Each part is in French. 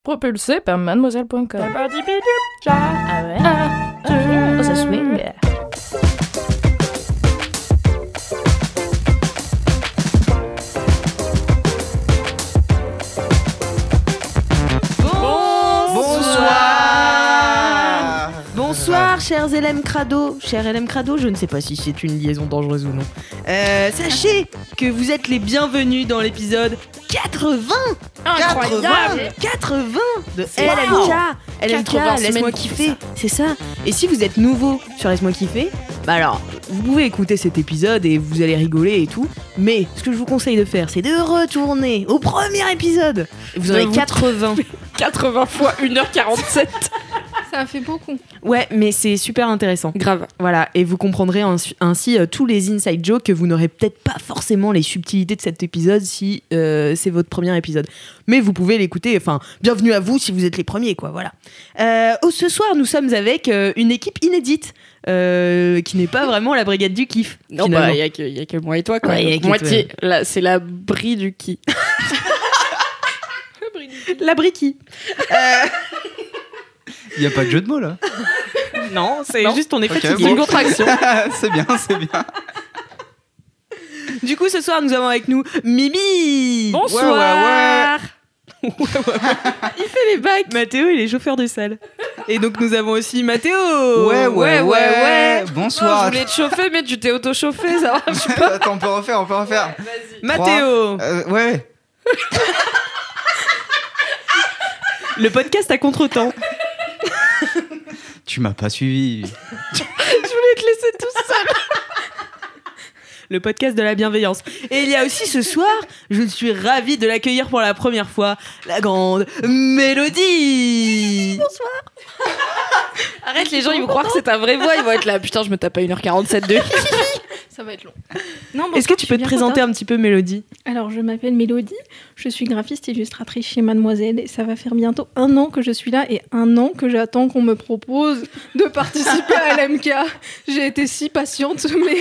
propulsé par mademoiselle.com. Ah ouais? Oh, ça swing. Bonsoir, chers LM Crado. Cher LM Crado, je ne sais pas si c'est une liaison dangereuse ou non. Sachez que vous êtes les bienvenus dans l'épisode 80 Incroyable. 80 de Wow. LMK, 80 Laisse-moi semaines kiffer, c'est ça. Et si vous êtes nouveau sur Laisse-moi kiffer, bah alors, vous pouvez écouter cet épisode et vous allez rigoler et tout. Mais ce que je vous conseille de faire, c'est de retourner au premier épisode. Et vous en avez 80. 80 fois 1h47. Ça fait beaucoup. Ouais, mais c'est super intéressant. Grave. Voilà, et vous comprendrez ainsi tous les inside jokes que vous n'aurez peut-être pas forcément les subtilités de cet épisode si c'est votre premier épisode. Mais vous pouvez l'écouter, enfin, bienvenue à vous si vous êtes les premiers, quoi, voilà. Ce soir, nous sommes avec une équipe inédite, qui n'est pas vraiment la brigade du kiff. Non, bah, y a que moi et toi, quoi. Ouais, y a que moitié. Là, c'est la brie du qui. La briquille. Il n'y a pas de jeu de mots là. Non, c'est Non. juste on est Ok, fatigué. C'est une contraction. C'est bien, c'est bien. Du coup, ce soir, nous avons avec nous Mimi. Bonsoir. Ouais. Il fait les bacs. Mathéo, il est chauffeur de salle. Et donc, nous avons aussi Mathéo. Ouais. Bonsoir. Je voulais te chauffer, mais tu t'es auto-chauffé, ça marche pas. Attends, on peut refaire. Vas-y. Mathéo. Ouais. Le podcast à contre-temps. Tu m'as pas suivi. Je voulais te laisser tout seul. Le podcast de la bienveillance. Et il y a aussi ce soir, je suis ravie de l'accueillir pour la première fois, la grande Mélodie. Arrête, les gens, ils vont croire que c'est ta vraie voix. Ils vont être là, putain, je me tape à 1h47 de. Ça va être long. Non, Est-ce que tu peux te présenter un petit peu, Mélodie? Alors, je m'appelle Mélodie, je suis graphiste illustratrice chez Mademoiselle et ça va faire bientôt 1 an que je suis là et 1 an que j'attends qu'on me propose de participer à l'MK. J'ai été si patiente, mais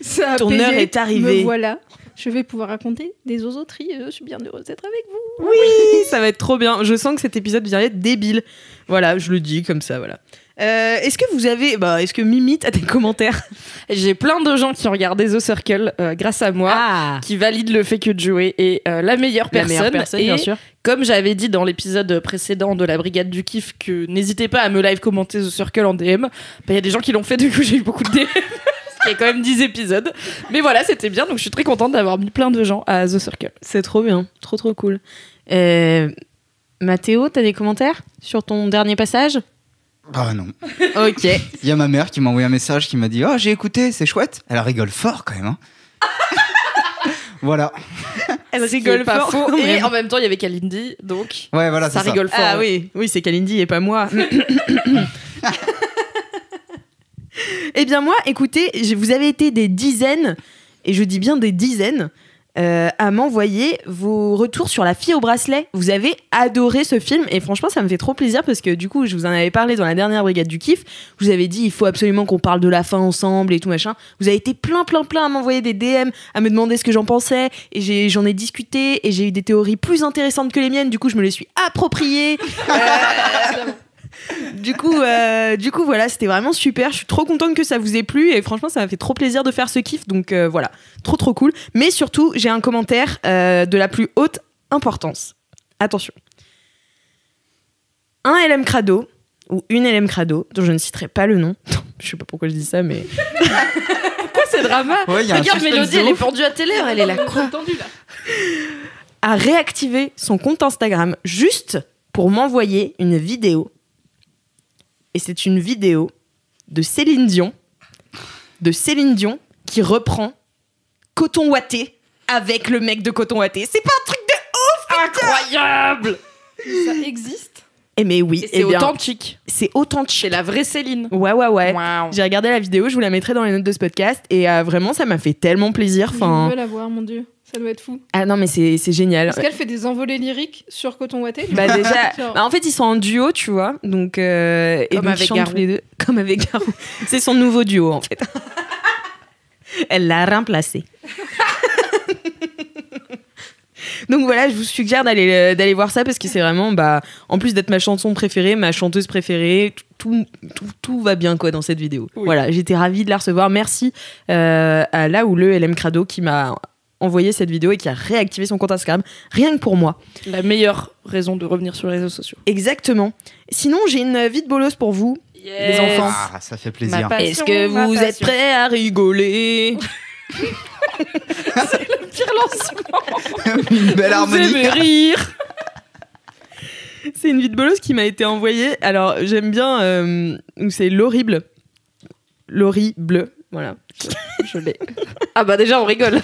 ça a Ton payé. heure est arrivée. Me voilà. Je vais pouvoir raconter des osoteries. Je suis bien heureuse d'être avec vous. Oui, ça va être trop bien. Je sens que cet épisode vient être débile. Voilà, je le dis comme ça, voilà. Est-ce que Mimi, t'as des commentaires? J'ai plein de gens qui ont regardé The Circle grâce à moi, qui valident le fait que Joey est la meilleure personne. Et bien sûr. comme j'avais dit dans l'épisode précédent de la Brigade du Kiff, que n'hésitez pas à me live commenter The Circle en DM, il y a des gens qui l'ont fait, du coup j'ai eu beaucoup de DM. Il y a quand même 10 épisodes. Mais voilà, c'était bien, donc je suis très contente d'avoir mis plein de gens à The Circle. C'est trop bien, trop cool. Mathéo, t'as des commentaires sur ton dernier passage? Ah non. Ok. Il y a ma mère qui m'a envoyé un message qui m'a dit oh j'ai écouté, c'est chouette. Elle rigole fort quand même. Hein. Voilà. Elle C'est rigole pas fort. faux. Et en même temps, il y avait Kalindi, donc Ouais voilà ça c'est rigole fort. Ah oui, c'est Kalindi et pas moi. Eh bien moi, écoutez, vous avez été des dizaines, et je dis bien des dizaines, à m'envoyer vos retours sur La Fille au bracelet. Vous avez adoré ce film et franchement ça me fait trop plaisir parce que du coup je vous en avais parlé dans la dernière Brigade du Kiff. Je vous avais dit il faut absolument qu'on parle de la fin ensemble et tout machin. Vous avez été plein à m'envoyer des DM, à me demander ce que j'en pensais et j'en ai discuté et j'ai eu des théories plus intéressantes que les miennes. Du coup je me les suis appropriées. Du coup, voilà, c'était vraiment super. Je suis trop contente que ça vous ait plu et franchement, ça m'a fait trop plaisir de faire ce kiff. Donc voilà, trop cool. Mais surtout, j'ai un commentaire de la plus haute importance. Attention. Un LM Crado ou une LM Crado, dont je ne citerai pas le nom. Je sais pas pourquoi je dis ça, mais Pourquoi c'est drama? Ouais, il y a un Regarde, suspense Mélodie, de elle est ouf. pendue à telle heure, elle est là, quoi? a réactivé son compte Instagram juste pour m'envoyer une vidéo. Et c'est une vidéo de Céline Dion qui reprend Coton Watté avec le mec de Coton Watté. C'est pas un truc de ouf, putain. Incroyable! Ça existe. Eh mais oui, Et c'est bien, authentique. c'est authentique. C'est la vraie Céline. Ouais. Waouh. J'ai regardé la vidéo, je vous la mettrai dans les notes de ce podcast et vraiment ça m'a fait tellement plaisir. Je Enfin, veux la voir, mon Dieu. Ça doit être fou. ah non mais c'est génial. Est-ce qu'elle fait des envolées lyriques sur Coton Watté? Bah déjà, Genre- en fait ils sont en duo, tu vois, donc et Comme donc avec ils chantent Garou. tous les deux, comme avec Garou. C'est son nouveau duo en fait. Elle l'a remplacé. Donc voilà, je vous suggère d'aller voir ça parce que c'est vraiment, en plus d'être ma chanson préférée, ma chanteuse préférée, tout va bien quoi dans cette vidéo. Oui. Voilà, j'étais ravie de la recevoir. Merci à là où le LM Crado qui m'a envoyé cette vidéo et qui a réactivé son compte Instagram, rien que pour moi. La meilleure raison de revenir sur les réseaux sociaux. Exactement. Sinon, j'ai une vie de bolos pour vous. Les enfants. Ah, ça fait plaisir. Ma passion, Est-ce que ma vous êtes passion. prêts à rigoler? Pire lancement. Une belle Vous harmonie. aimez rire. C'est une vie de bolos qui m'a été envoyée. Alors, j'aime bien. C'est l'horrible. L'horrible. Voilà. Je l'ai. Ah bah déjà on rigole.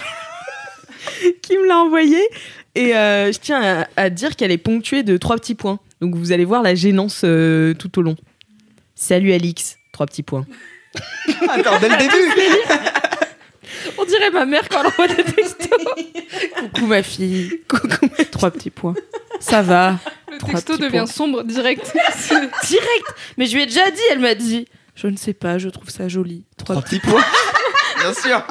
Qui me l'a envoyée. Et je tiens à dire qu'elle est ponctuée de 3 petits points. Donc, vous allez voir la gênance tout au long. Salut Alix. 3 petits points. Attends, dès le début. On dirait ma mère quand elle envoie des textos. Coucou ma fille. Coucou. 3 petits points. Ça va. Le 3 texto petits devient points. sombre direct. Direct. Mais je lui ai déjà dit, elle m'a dit. Je ne sais pas, je trouve ça joli. 3 3 petits points. Bien sûr.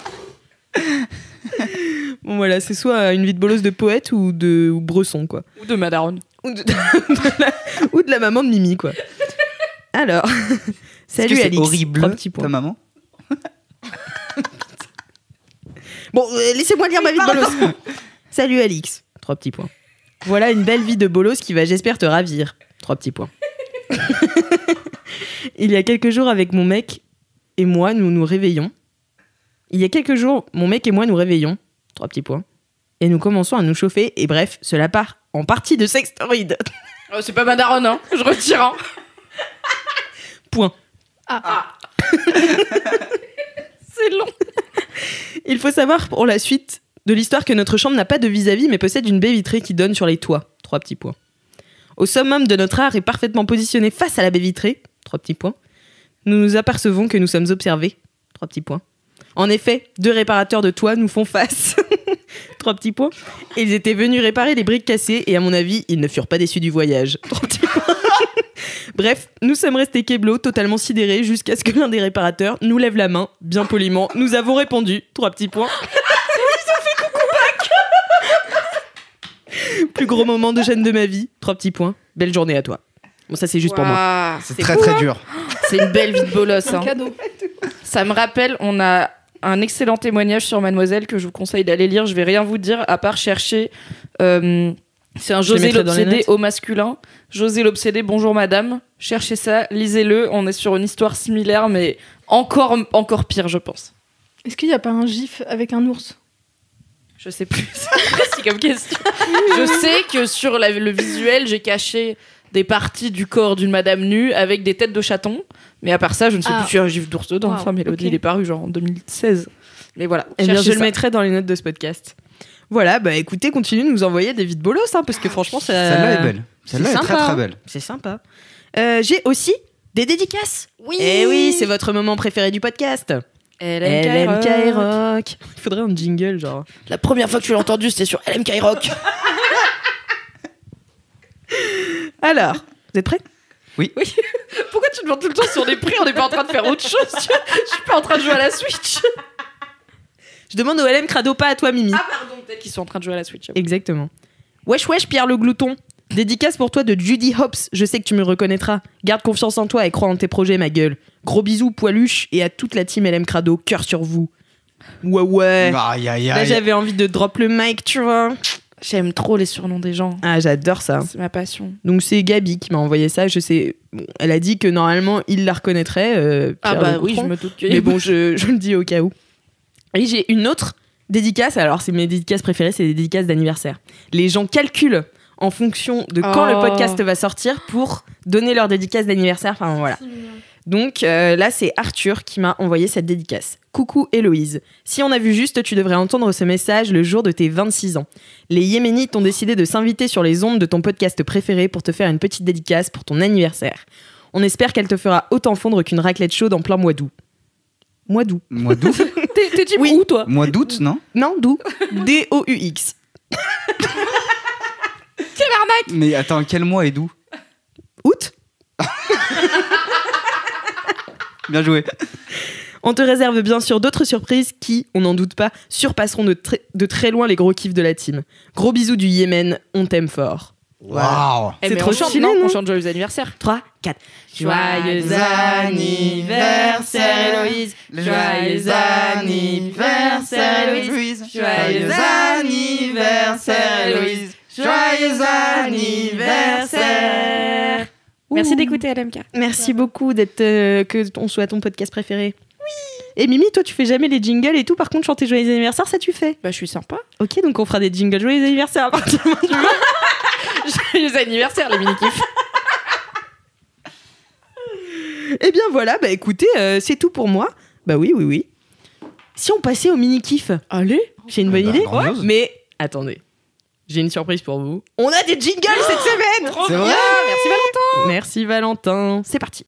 Bon, voilà, c'est soit une vie de bolos de poète ou bresson, quoi. ou de Madaron. Ou de la maman de Mimi, quoi. Alors, salut Est-ce que c'est Alix. horrible, 3 petits points. ta maman. Bon, laissez-moi lire ma vie de bolos. Salut Alix. 3 petits points. Voilà une belle vie de bolos qui va, j'espère, te ravir. 3 petits points. Il y a quelques jours, avec mon mec et moi, nous nous réveillons. Il y a quelques jours, mon mec et moi nous réveillons. 3 petits points. Et nous commençons à nous chauffer. Et bref, cela part en partie de sextoid. Oh, c'est pas Madaron, hein. Je retire, hein. Point. C'est long. Il faut savoir pour la suite de l'histoire que notre chambre n'a pas de vis-à-vis mais possède une baie vitrée qui donne sur les toits. 3 petits points. Au summum de notre art est parfaitement positionné face à la baie vitrée. 3 petits points. Nous nous apercevons que nous sommes observés. 3 petits points. En effet, 2 réparateurs de toits nous font face. 3 petits points. Et ils étaient venus réparer les briques cassées et à mon avis, ils ne furent pas déçus du voyage. 3 petits points. Bref, nous sommes restés keblo, totalement sidérés, jusqu'à ce que l'un des réparateurs nous lève la main, bien poliment. Nous avons répondu. 3 petits points. Plus gros moment de gêne de ma vie. 3 petits points. Belle journée à toi. Bon, ça, c'est juste pour moi. Waouh, C'est très très dur. C'est une belle vie de bolos. Un Hein. cadeau. Ça me rappelle, on a un excellent témoignage sur Mademoiselle que je vous conseille d'aller lire. Je vais rien vous dire à part chercher. C'est un Je le José mettrai dans les l'obsédé notes. au masculin. José l'obsédé, bonjour madame. Cherchez ça, lisez-le. On est sur une histoire similaire, mais encore pire, je pense. Est-ce qu'il n'y a pas un gif avec un ours? Je sais plus. C'est précis comme question. Je sais que sur le visuel, j'ai caché des parties du corps d'une madame nue avec des têtes de chatons. Mais à part ça, je ne sais plus s'il y a un gif d'ours dedans. Wow, Enfin, Mélodie, ok. il est paru genre en 2016. Mais voilà. Eh bien, cherchez je le ça. mettrai dans les notes de ce podcast. Voilà, bah écoutez, continuez de nous envoyer des vides bolos, hein, parce que franchement, ça... Celle-là est belle. Celle-là est c'est très sympa, très hein. belle. C'est sympa. J'ai aussi des dédicaces. Oui. Eh oui, c'est votre moment préféré du podcast. LMK Rock. Il faudrait un jingle, genre. La première fois que tu l'as entendu, c'était sur LMK Rock. Alors, vous êtes prêts? Pourquoi tu demandes tout le temps si on est prêt? On n'est pas en train de faire autre chose. Tu vois, je suis pas en train de jouer à la Switch. Je demande au LM Crado, pas à toi, Mimi. Ah pardon, peut-être qu'ils sont en train de jouer à la Switch. Exactement. Wesh wesh, Pierre le glouton. Dédicace pour toi de Judy Hobbs. Je sais que tu me reconnaîtras. Garde confiance en toi et crois en tes projets, ma gueule. Gros bisous, Poiluche, et à toute la team LM Crado. Cœur sur vous. Ouais. Aïe aïe Là, aïe. j'avais envie de drop le mic, tu vois. J'aime trop les surnoms des gens. Ah, j'adore ça. C'est ma passion. Donc, c'est Gabi qui m'a envoyé ça. Je sais. Bon, elle a dit que normalement, il la reconnaîtrait. Ah Pierre bah le oui, je Glouton. me doute que. Mais bon, je le dis au cas où. Et j'ai une autre dédicace. Alors, c'est mes dédicaces préférées, c'est des dédicaces d'anniversaire. Les gens calculent en fonction de quand Oh. le podcast va sortir pour donner leur dédicace d'anniversaire. Enfin, voilà. Donc là, c'est Arthur qui m'a envoyé cette dédicace. Coucou Héloïse. Si on a vu juste, tu devrais entendre ce message le jour de tes 26 ans. Les Yéménites ont décidé de s'inviter sur les ondes de ton podcast préféré pour te faire une petite dédicace pour ton anniversaire. On espère qu'elle te fera autant fondre qu'une raclette chaude en plein mois d'août. Mois d'août. Mois d'août. T'es type Oui. où toi? Mois d'août, non? Non, d'où D-O-U-X. Quelle arnaque! Mais attends, quel mois et d'où? Août. Bien joué. On te réserve bien sûr d'autres surprises qui, on n'en doute pas, surpasseront de très loin les gros kiffs de la team. Gros bisous du Yémen, on t'aime fort. Waouh. C'est mais trop on chante, stylé, non non On chante joyeux anniversaire. 3, 4. Joyeux anniversaire, Héloïse. Joyeux anniversaire, Héloïse. Joyeux anniversaire, Héloïse. Joyeux anniversaire. Merci d'écouter LMK. Merci beaucoup d'être que on soit ton podcast préféré. Oui. Et Mimi, toi, tu fais jamais les jingles et tout. Par contre, chanter joyeux anniversaire, ça tu fais. Bah, je suis sympa. Ok, donc on fera des jingles joyeux anniversaire à partir de maintenant. Joyeux anniversaire, les mini-kifs. Eh bien voilà, bah écoutez, c'est tout pour moi. Bah oui. Si on passait au mini-kiff. Allez. J'ai une bonne Bah, idée. grandiose. Mais attendez, j'ai une surprise pour vous. On a des jingles cette semaine. Trop C'est bien. vrai. Merci Valentin. Merci Valentin. C'est parti.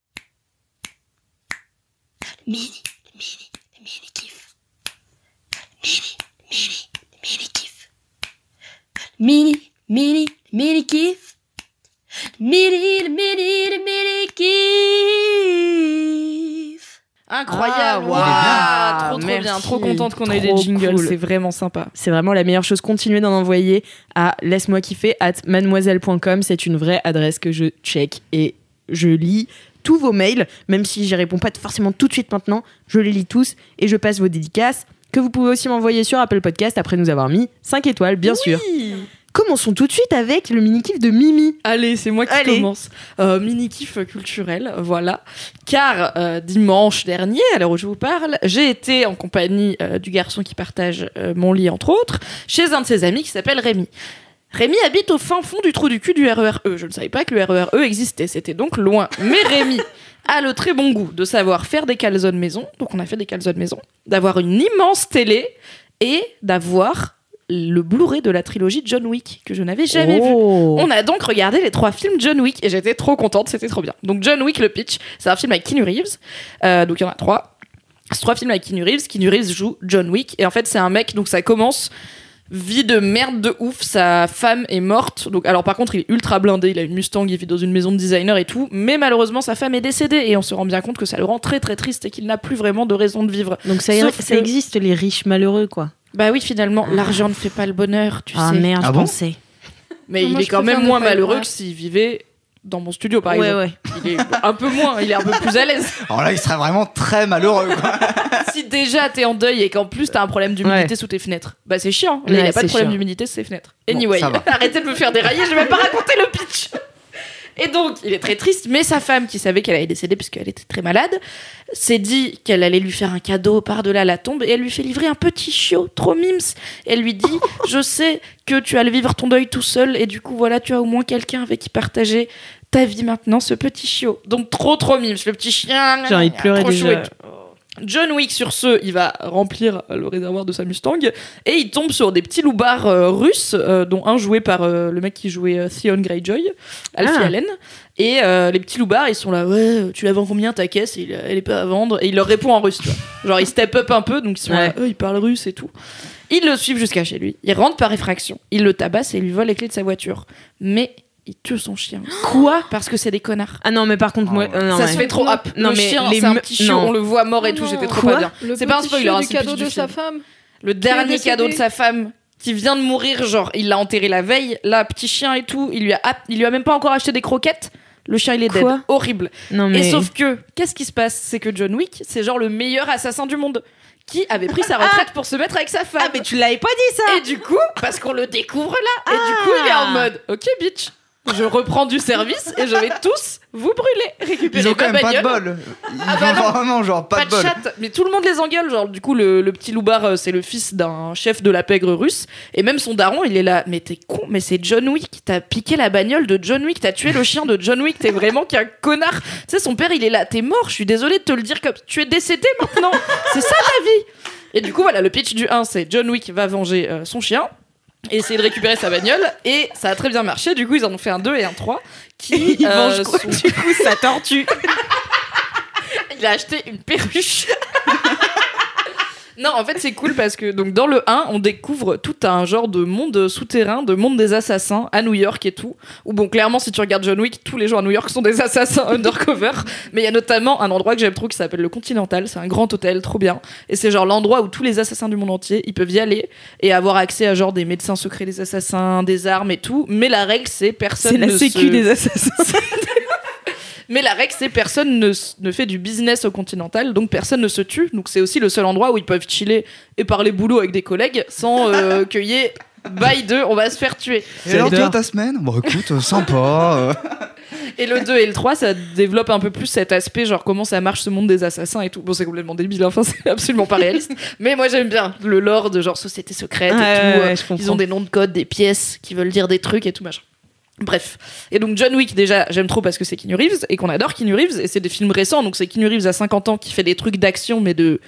Mini kiff. Mini kiff. Mini kiff. Mini kiff. Incroyable. Ah, Waouh, trop merci. bien. Trop contente qu'on ait des Trop jingles. cool. C'est vraiment sympa. C'est vraiment la meilleure chose. Continuez d'en envoyer à laisse-moi kiffer @mademoiselle.com. C'est une vraie adresse que je check et je lis tous vos mails, même si j'y réponds pas forcément tout de suite maintenant. Je les lis tous et je passe vos dédicaces que vous pouvez aussi m'envoyer sur Apple Podcast après nous avoir mis 5 étoiles, bien sûr. Commençons tout de suite avec le mini-kiff de Mimi. Allez, c'est moi qui Allez. commence. Mini-kiff culturel, voilà. Car dimanche dernier, à l'heure où je vous parle, j'ai été en compagnie du garçon qui partage mon lit, entre autres, chez un de ses amis qui s'appelle Rémi. Rémi habite au fin fond du trou du cul du RER E. Je ne savais pas que le RER E existait, c'était donc loin. Mais Rémi a le très bon goût de savoir faire des calzones maison, donc on a fait des calzones maison, d'avoir une immense télé et d'avoir le Blu-ray de la trilogie John Wick que je n'avais jamais vu. On a donc regardé les 3 films John Wick et j'étais trop contente, c'était trop bien. Donc John Wick, le pitch, c'est un film avec Keanu Reeves, donc il y en a 3. C'est 3 films avec Keanu Reeves joue John Wick et en fait c'est un mec, donc ça commence... Vie de merde de ouf, sa femme est morte. Donc, alors par contre, il est ultra blindé, il a une Mustang, il vit dans une maison de designer et tout. Mais malheureusement, sa femme est décédée et on se rend bien compte que ça le rend très très triste et qu'il n'a plus vraiment de raison de vivre. Donc ça Sauf que- existe les riches malheureux quoi. Bah oui, finalement, l'argent ne fait pas le bonheur, tu sais. Merde, Ah je bon pensais. Mais Moi, il est je quand préfère même ne moins pas y malheureux croire. que s'il vivait dans mon studio par Ouais exemple. ouais. Il est un peu moins, il est un peu plus à l'aise. Alors là, il serait vraiment très malheureux, quoi. Si déjà t'es en deuil et qu'en plus t'as un problème d'humidité Ouais. sous tes fenêtres, bah c'est chiant. Là, il Ouais, n'y a pas de c'est problème chiant. d'humidité sous ses fenêtres. Bon, Anyway, ça va. arrêtez de me faire dérailler, je vais même pas raconter le pitch. Et donc, il est très triste, mais sa femme, qui savait qu'elle allait décéder puisqu'elle était très malade, s'est dit qu'elle allait lui faire un cadeau par-delà la tombe et elle lui fait livrer un petit chiot, trop mims. Elle lui dit « Je sais que tu allais vivre ton deuil tout seul et du coup, voilà, tu as au moins quelqu'un avec qui partager ta vie maintenant, ce petit chiot. » Donc, trop mims, le petit chien. J'ai envie de pleurer trop déjà. chouette. John Wick, sur ce, il va remplir le réservoir de sa Mustang et il tombe sur des petits loupards russes, dont un joué par le mec qui jouait Theon Greyjoy, Alfie Ah. Allen. Et les petits loupards, ils sont là, ouais, tu la vends combien ta caisse? Et elle est pas à vendre. Et il leur répond en russe, tu vois. Genre, il step up un peu, donc ils sont là, Ouais. ils parlent russe et tout. Ils le suivent jusqu'à chez lui. Ils rentrent par effraction. Ils le tabassent et lui volent les clés de sa voiture. Mais il tue son chien. Quoi? Parce que c'est des connards. Ah non mais par contre moi non, Ça ouais. se fait trop hop. Non, le mais chien, les c'est un me- petit chiot, non. on le voit mort et Oh tout, non. j'étais trop Quoi pas bien. Le C'est pas un petit spoiler, chiot hein, du c'est le cadeau pitch de du sa film. femme. Le dernier décédé. cadeau de sa femme qui vient de mourir, genre il l'a enterré la veille, là petit chien et tout, il lui a même pas encore acheté des croquettes. Le chien il est dead, Quoi horrible. Non mais Et sauf que qu'est-ce qui se passe, c'est que John Wick, c'est genre le meilleur assassin du monde qui avait pris sa retraite pour se mettre avec sa femme. Ah mais tu l'avais pas dit ça. Et du coup, parce qu'on le découvre là, et du coup il est en mode OK bitch, je reprends du service et je vais tous vous brûler, récupérer Ils ont quand ma même pas de bagnole. bol. Ils Ah bah ont non. vraiment, genre, pas de bol. Chat, mais tout le monde les engueule. Genre, du coup, le petit loupard, c'est le fils d'un chef de la pègre russe. Et même son daron, il est là. Mais t'es con, mais c'est John Wick. T'as piqué la bagnole de John Wick. T'as tué le chien de John Wick. T'es vraiment qu'un connard. Tu sais, son père, il est là. T'es mort. Je suis désolée de te le dire comme tu es décédé maintenant. C'est ça ta vie. Et du coup, voilà, le pitch du 1, c'est John Wick va venger son chien et essayer de récupérer sa bagnole. Et ça a très bien marché. Du coup, ils en ont fait un 2 et un 3. Qui il mange quoi sont- du coup sa tortue. Il a acheté une perruche. Non, en fait, c'est cool parce que donc dans le 1, on découvre tout un genre de monde souterrain, de monde des assassins à New York et tout. Où bon, clairement, si tu regardes John Wick, tous les gens à New York sont des assassins undercover. Mais il y a notamment un endroit que j'aime trop qui s'appelle le Continental. C'est un grand hôtel, trop bien. Et c'est genre l'endroit où tous les assassins du monde entier, ils peuvent y aller et avoir accès à genre des médecins secrets des assassins, des armes et tout. Mais la règle, c'est personne C'est la ne sécu des assassins. Mais la règle, c'est personne ne fait du business au Continental, donc personne ne se tue. Donc c'est aussi le seul endroit où ils peuvent chiller et parler boulot avec des collègues sans qu'il y ait bail de on va se faire tuer. Et alors toi ta semaine? Bon écoute, sympa. Et le 2 et le 3, ça développe un peu plus cet aspect, genre comment ça marche ce monde des assassins et tout. Bon, c'est complètement débile, enfin, c'est absolument pas réaliste. Mais moi, j'aime bien le lore de genre société secrète et tout. Je Ils ont des noms de code, des pièces qui veulent dire des trucs et tout machin. Bref. Et donc John Wick, déjà, j'aime trop parce que c'est Keanu Reeves et qu'on adore Keanu Reeves et c'est des films récents. Donc c'est Keanu Reeves à 50 ans qui fait des trucs d'action mais de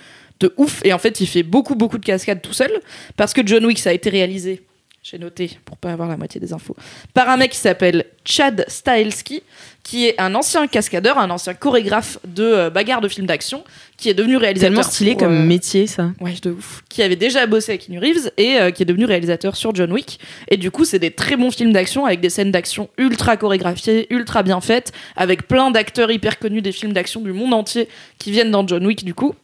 ouf. Et en fait, il fait beaucoup de cascades tout seul parce que John Wick, ça a été réalisé, j'ai noté pour pas avoir la moitié des infos, par un mec qui s'appelle Chad Stahelski, qui est un ancien cascadeur, un ancien chorégraphe de bagarre de films d'action, qui est devenu réalisateur. Tellement stylé comme métier, ça. Ouais, de ouf. Qui avait déjà bossé avec Keanu Reeves et qui est devenu réalisateur sur John Wick. Et du coup, c'est des très bons films d'action avec des scènes d'action ultra chorégraphiées, ultra bien faites, avec plein d'acteurs hyper connus des films d'action du monde entier qui viennent dans John Wick, du coup,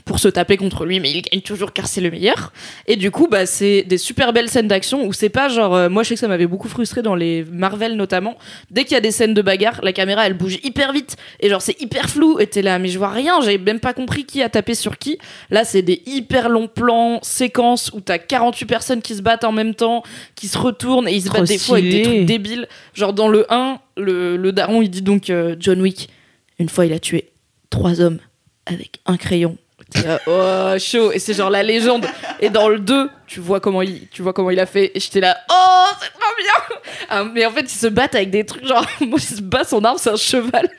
pour se taper contre lui, mais il gagne toujours car c'est le meilleur. Et du coup, bah, c'est des super belles scènes d'action où c'est pas genre... moi, je sais que ça m'avait beaucoup frustré dans les Marvel, notamment. Dès qu'il y a des scènes de bagarre, la caméra, elle bouge hyper vite. Et genre, c'est hyper flou. Et t'es là, mais je vois rien. J'ai même pas compris qui a tapé sur qui. Là, c'est des hyper longs plans, séquences où t'as 48 personnes qui se battent en même temps, qui se retournent et ils se battent des fois avec des trucs débiles. Genre, dans le 1, le daron, il dit donc John Wick, une fois, il a tué 3 hommes avec un crayon. Oh chaud, et c'est genre la légende. Et dans le 2 tu vois comment il a fait et j'étais là, oh c'est trop bien. Mais en fait ils se battent avec des trucs genre moi il se bat, son arme c'est un cheval.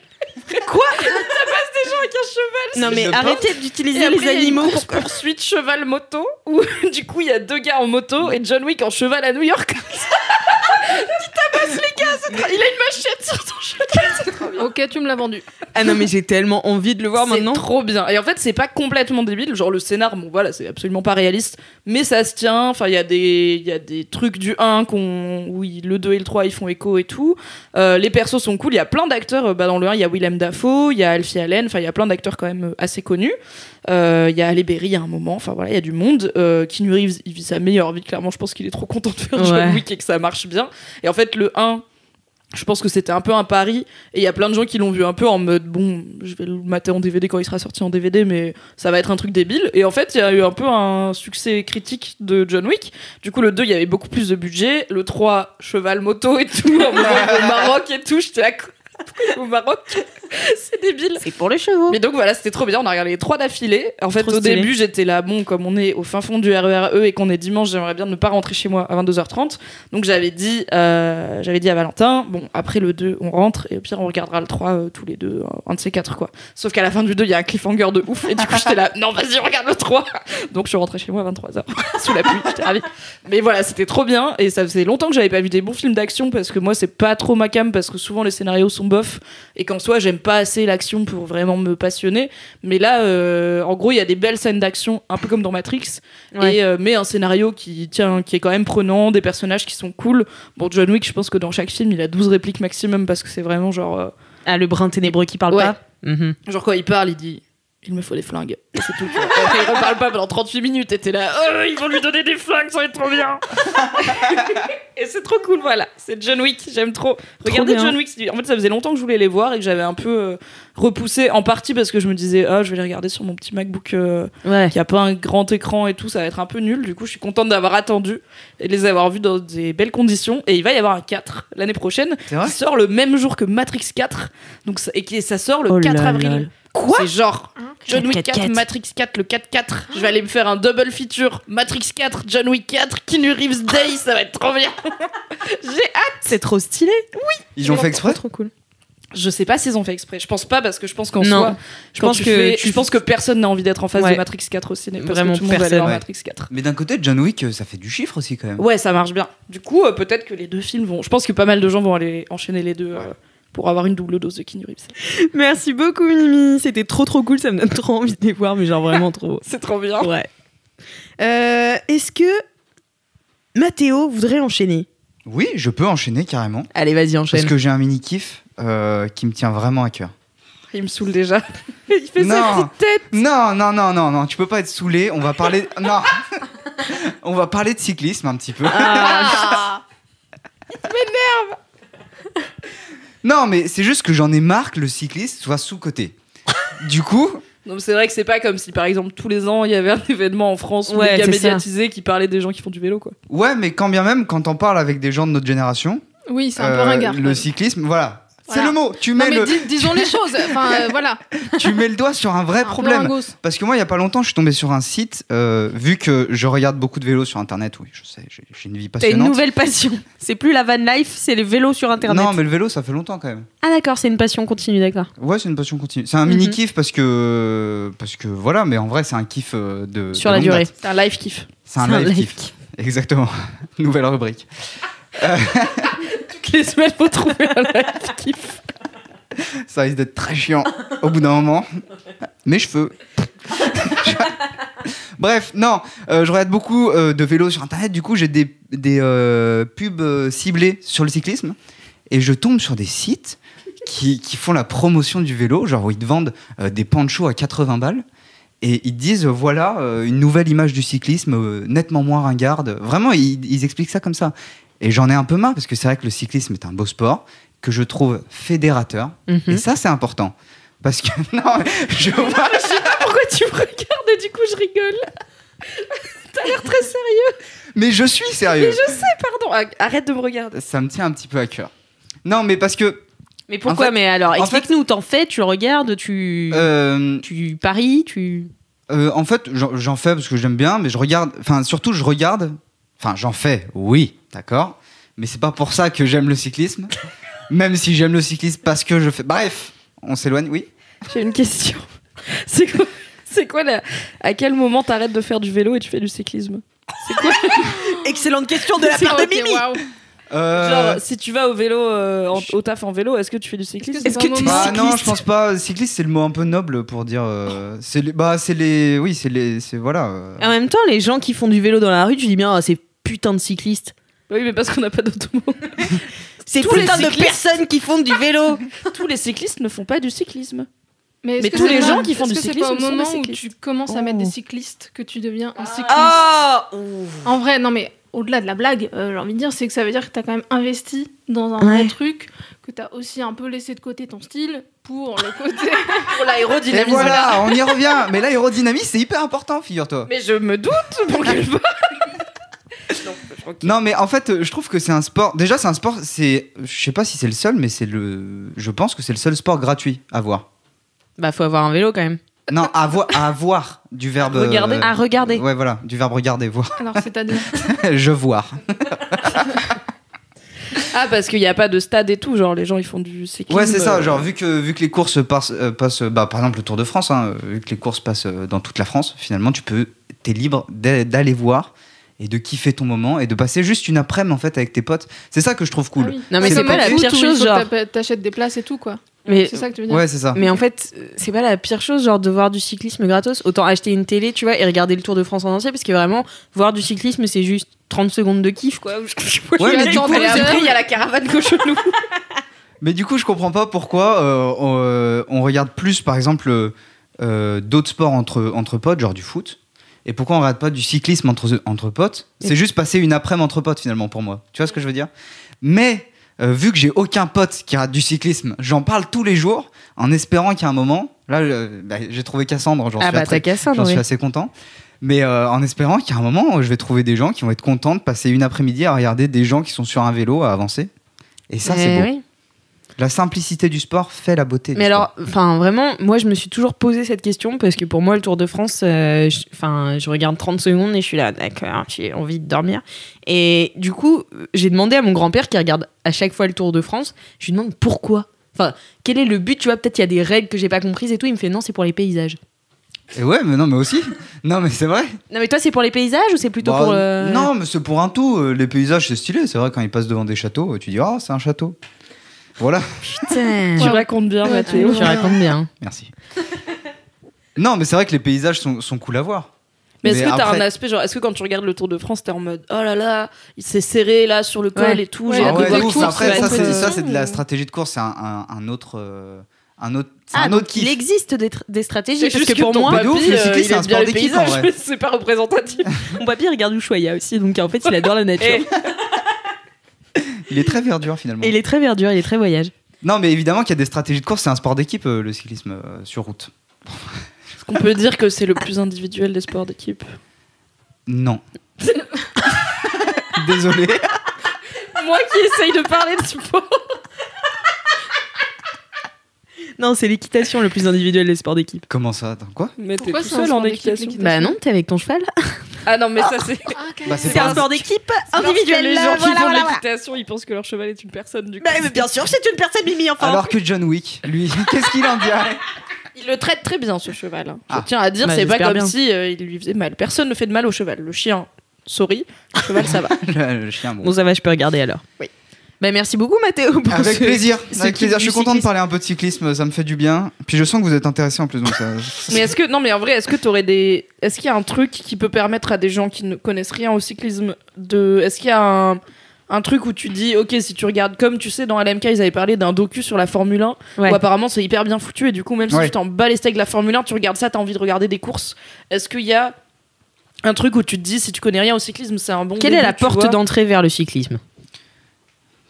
Quoi? Ça passe des gens avec un cheval. Non mais arrêtez d'utiliser les animaux. Pour poursuite cheval moto où du coup il y a 2 gars en moto et John Wick en cheval à New York. Tu tabasses les gars, il a une machette sur son cheval, c'est trop bien. Ok, tu me l'as vendu. Ah non mais j'ai tellement envie de le voir maintenant. C'est trop bien. Et en fait, c'est pas complètement débile. Genre le scénar, bon voilà, c'est absolument pas réaliste, mais ça se tient. Enfin, il y a des trucs du 1 où le 2 et le 3 ils font écho et tout. Les persos sont cool. Il y a plein d'acteurs. Dans le 1, il y a Willem Dafoe, il y a Alfie Allen. Enfin, il y a plein d'acteurs quand même assez connus. Il y a Halle Berry à un moment. Enfin voilà, il y a du monde. Keanu Reeves, il vit sa meilleure vie. Clairement, je pense qu'il est trop content de faire John Wick et que ça marche bien. Et en fait, le 1, je pense que c'était un peu un pari et il y a plein de gens qui l'ont vu un peu en mode bon, je vais le mater en DVD quand il sera sorti en DVD, mais ça va être un truc débile. Et en fait il y a eu un peu un succès critique de John Wick. Du coup le 2 il y avait beaucoup plus de budget, le 3 cheval moto et tout au Maroc et tout, j'étais là au Maroc. C'est débile. C'est pour les chevaux. Mais donc voilà, c'était trop bien. On a regardé les 3 d'affilée. En fait, au début, j'étais là, bon, comme on est au fin fond du RERE et qu'on est dimanche, j'aimerais bien ne pas rentrer chez moi à 22h30. Donc j'avais dit à Valentin, bon, après le 2, on rentre et au pire, on regardera le 3 tous les deux, un de ces 4, quoi. Sauf qu'à la fin du 2, il y a un cliffhanger de ouf. Et du coup, j'étais là, non, vas-y, regarde le 3. Donc je suis rentrée chez moi à 23h sous la pluie. J'étais ravie. Mais voilà, c'était trop bien. Et ça faisait longtemps que j'avais pas vu des bons films d'action parce que moi, c'est pas trop ma came parce que souvent les scénarios sont bof et qu'en soi, j'aime pas assez l'action pour vraiment me passionner. Mais là, en gros, il y a des belles scènes d'action, un peu comme dans Matrix, mais un scénario qui est quand même prenant, des personnages qui sont cool. Bon, John Wick, je pense que dans chaque film, il a 12 répliques maximum parce que c'est vraiment genre... le brin ténébreux qui parle pas. Genre quand il parle, il dit... Il me faut des flingues. Et c'est tout. Après, il reparle pas pendant 38 minutes et t'es là, oh, ils vont lui donner des flingues, ça va être trop bien. Et c'est trop cool, voilà. C'est John Wick, j'aime trop. Regardez John Wick. En fait, ça faisait longtemps que je voulais les voir et que j'avais un peu repoussé, en partie parce que je me disais, je vais les regarder sur mon petit MacBook qui a pas un grand écran et tout, ça va être un peu nul. Du coup, je suis contente d'avoir attendu et de les avoir vus dans des belles conditions. Et il va y avoir un 4 l'année prochaine qui sort le même jour que Matrix 4. Donc, ça sort le 4 avril. Quoi? C'est genre John Wick 4, Matrix 4, le 4-4. Je vais aller me faire un double feature Matrix 4, John Wick 4, Keanu Reeves Day, ça va être trop bien. J'ai hâte. C'est trop stylé. Oui. Ils ont fait exprès? Trop cool. Je sais pas s'ils ont fait exprès. Je pense pas parce que je pense qu'en soi, je pense que personne n'a envie d'être en face de Matrix 4 au ciné. Vraiment, tout le monde va aller voir Matrix 4. Mais d'un côté, John Wick, ça fait du chiffre aussi quand même. Ouais, ça marche bien. Du coup, peut-être que les 2 films vont. Je pense que pas mal de gens vont aller enchaîner les 2. Pour avoir une double dose de Keanu Reeves. Merci beaucoup Mimi, c'était trop cool, ça me donne trop envie de les voir, mais genre vraiment trop. C'est trop bien. Ouais. Est-ce que Mathéo voudrait enchaîner? Oui, je peux enchaîner carrément. Allez, vas-y, enchaîne. Parce que j'ai un mini-kiff qui me tient vraiment à cœur. Il me saoule déjà. Il fait sa Non. petite tête. Non, tu peux pas être saoulé. On va parler. Non. On va parler de cyclisme un petit peu. Non, mais c'est juste que j'en ai marre que le cycliste soit sous-coté. Du coup, Donc c'est vrai que c'est pas comme si par exemple tous les ans il y avait un événement en France Ouais, méga c'est ça. médiatisé qui parlait des gens qui font du vélo quoi. ouais, mais quand bien même, quand on parle avec des gens de notre génération, Oui, c'est un peu ringard. le cyclisme, voilà. C'est Voilà. le mot. Tu Non, mets, mais le, disons les choses. Enfin, voilà. tu mets le doigt sur un vrai Un peu problème. ringos. Parce que moi, il y a pas longtemps, je suis tombé sur un site, vu que je regarde beaucoup de vélos sur Internet. Oui, je sais, j'ai une vie T'as passionnante. une nouvelle passion. C'est plus la van life, c'est les vélos sur Internet. Non, mais le vélo, ça fait longtemps quand même. Ah d'accord, c'est une passion continue, d'accord. Ouais, c'est une passion continue. C'est un mini kiff parce que voilà, mais en vrai, c'est un kiff de Sur de la longue durée. date. C'est un live kiff. C'est un live kiff. Exactement. Nouvelle rubrique. Toutes les semaines faut trouver un live kiff. Ça risque d'être très chiant au bout d'un moment. Mes cheveux. Bref, non, je regarde beaucoup de vélos sur Internet. Du coup, j'ai des pubs ciblées sur le cyclisme. Et je tombe sur des sites qui font la promotion du vélo, genre où ils te vendent des ponchos à 80 balles. Et ils te disent, voilà, une nouvelle image du cyclisme, nettement moins ringarde. Vraiment, ils expliquent ça comme ça. Et j'en ai un peu marre, parce que c'est vrai que le cyclisme est un beau sport, que je trouve fédérateur. Et ça, c'est important. Parce que, non, je vois... Je sais pas pourquoi tu me regardes et du coup je rigole. T'as l'air très sérieux. Mais je suis sérieux. Mais je sais, pardon. Arrête de me regarder. Ça me tient un petit peu à cœur. Non, mais parce que... Mais pourquoi? En fait- Mais alors, en explique-nous, t'en fais, tu le regardes, tu paries, tu... En fait, j'en fais parce que j'aime bien, mais je regarde... Enfin, surtout, je regarde... Enfin, j'en fais, oui, d'accord. Mais c'est pas pour ça que j'aime le cyclisme. Même si j'aime le cyclisme parce que je fais... Bref, on s'éloigne, oui. J'ai une question. C'est quoi à quel moment t'arrêtes de faire du vélo et tu fais du cyclisme? C'est quoi? Excellente question de la Ah, part de ok, Mimi. waouh. Genre, si tu vas au vélo, au taf en vélo, est-ce que tu fais du cyclisme? Est-ce que t'es Bah cycliste? non, je pense pas. Cycliste, c'est le mot un peu noble pour dire... c'est voilà. En même temps, les gens qui font du vélo dans la rue, tu dis bien, ah, c'est putain de cyclistes. Oui, mais parce qu'on n'a pas d'autres mots. C'est Tous les putain de cyclistes. personnes qui font du vélo. Tous les cyclistes ne font pas du cyclisme. est-ce Mais que tous c'est les pas- gens qui font du est-ce que cyclisme c'est pas au sont des moment où cyclistes. tu commences à mettre Oh. des cyclistes que tu deviens un cycliste. Ah. En vrai, non mais au-delà de la blague, j'ai envie de dire, c'est que ça veut dire que t'as quand même investi dans un Ouais. vrai truc, que t'as aussi un peu laissé de côté ton style pour le côté. Pour Et l'aérodynamisme. voilà, on y revient. Mais l'aérodynamisme, c'est hyper important, figure-toi. Mais je me doute pour quelle part. Non, mais en fait, je trouve que c'est un sport. Déjà, c'est un sport. Je sais pas si c'est le seul, mais je pense que c'est le seul sport gratuit à voir. Bah, faut avoir un vélo quand même. Non, à avoir du verbe. Regarder. À regarder. Ouais, voilà, du verbe regarder, voir. Alors c'est-à-dire. Je voir. Ah, parce qu'il n'y a pas de stade et tout, genre les gens ils font du cyclisme. Ouais, c'est ça. Genre, vu que les courses passent, bah, par exemple, le Tour de France, hein, vu que les courses passent dans toute la France, finalement, t'es libre d'aller voir et de kiffer ton moment et de passer juste une après-midi en fait avec tes potes. C'est ça que je trouve cool. Ah oui. Non, mais Bah, c'est comme pas au la foot pire où il chose, faut que genre. t'achètes des places et tout, quoi. Mais C'est ça que tu veux dire. Ouais, c'est ça. Mais en fait, c'est pas la pire chose, genre de voir du cyclisme gratos. Autant acheter une télé, tu vois, et regarder le Tour de France en entier, parce que vraiment, voir du cyclisme, c'est juste 30 secondes de kiff, quoi. Ouais, mais du attends, coup, mais Après, il y a la caravane cochonou. Mais du coup, je comprends pas pourquoi on regarde plus, par exemple, d'autres sports entre potes, genre du foot. Et pourquoi on regarde pas du cyclisme entre potes? C'est juste passer une après-midi entre potes, finalement, pour moi. Tu vois ce que je veux dire? Mais, vu que j'ai aucun pote qui rate du cyclisme, j'en parle tous les jours, en espérant qu'il y a un moment... Là, j'ai trouvé Cassandre, j'en Ah bah, t'as Cassandre, j'en suis oui. assez content. Mais en espérant qu'il y a un moment où je vais trouver des gens qui vont être contents de passer une après-midi à regarder des gens qui sont sur un vélo à avancer. Et ça, c'est beau. Oui. La simplicité du sport fait la beauté. Mais alors, enfin, vraiment, moi, je me suis toujours posé cette question parce que pour moi, le Tour de France, je regarde 30 secondes et je suis là, d'accord, j'ai envie de dormir. Et du coup, j'ai demandé à mon grand-père qui regarde à chaque fois le Tour de France, je lui demande pourquoi. Enfin, quel est le but? Tu vois, peut-être il y a des règles que j'ai pas comprises et tout. Il me fait non, c'est pour les paysages. Et ouais, mais non, mais aussi. Non, mais c'est vrai. Non, mais toi, c'est pour les paysages ou c'est plutôt Bah, pour Non, mais c'est pour un tout. Les paysages, c'est stylé. C'est vrai, quand ils passent devant des châteaux, tu dis, ah, c'est un château. Voilà. Putain. Tu racontes bien, Ouais, Mathéo. Tu racontes bien. Merci. Non, mais c'est vrai que les paysages sont cool à voir. Mais est-ce Mais que t'as après- un aspect, genre, est-ce que quand tu regardes le Tour de France, t'es en mode oh là là, il s'est serré là sur le col Ouais. et tout, Ouais, j'ai Ah hâte de ouais, voir de le ouf, tour, après, va ça, être- c'est- c'est de la stratégie de course, c'est un autre. C'est Ah, un autre donc il kiff. existe des stratégies. C'est parce juste que pour ton moi, Mais de ouf, papy, le cyclisme, il c'est un aime bien sport les d'équipe, en paysages, vrai. mais c'est pas représentatif. mon papy regarde Ushuaïa aussi, donc en fait, il adore la nature. Il est très verdure finalement. Et il est très verdure, il est très voyage. Non, mais évidemment qu'il y a des stratégies de course, c'est un sport d'équipe, le cyclisme sur route. Est-ce qu'on peut dire que c'est le plus individuel des sports d'équipe? Non. Désolé. Moi qui essaye de parler de sport. Non, c'est l'équitation le plus individuel des sports d'équipe. Comment ça? Attends, quoi? Mais t'es Pourquoi tout c'est un seul sport en d'équipe, équitation. l'équitation? Bah non, t'es avec ton cheval. Ah non, mais ça c'est. Bah, c'est C'est un pas- sport d'équipe Parce que individuel. les gens qui voilà, font de voilà. l'équitation, ils pensent que leur cheval est une personne du coup. Bah, mais bien sûr, c'est une personne Mimi, enfin. Alors que John Wick, lui, qu'est-ce qu'il en dirait? Il le traite très bien ce cheval. Hein. Je Ah. tiens à dire, Bah, c'est pas j'espère comme bien. si il lui faisait mal. Personne ne fait de mal au cheval. Le chien, sorry. Le cheval, ça va. Le chien, bon. Bon, ça va, je peux regarder alors. Oui. Bah, merci beaucoup, Mathéo. pour Avec ce- plaisir, ce avec kiff plaisir. Je du suis content de cyclisme. parler un peu de cyclisme, ça me fait du bien. Puis je sens que vous êtes intéressés en plus, donc ça. Mais est-ce que non, mais en vrai, est-ce que t'aurais des, est-ce qu'il y a un truc qui peut permettre à des gens qui ne connaissent rien au cyclisme de, est-ce qu'il y a un truc où tu dis, ok, si tu regardes comme tu sais dans LMK, ils avaient parlé d'un docu sur la Formule 1 Ouais. où apparemment c'est hyper bien foutu et du coup même si Ouais. tu t'en bats les steaks de la Formule 1, tu regardes ça, t'as envie de regarder des courses. Est-ce qu'il y a un truc où tu te dis, si tu connais rien au cyclisme, c'est un bon. Quelle est début, la tu porte vois d'entrée vers le cyclisme?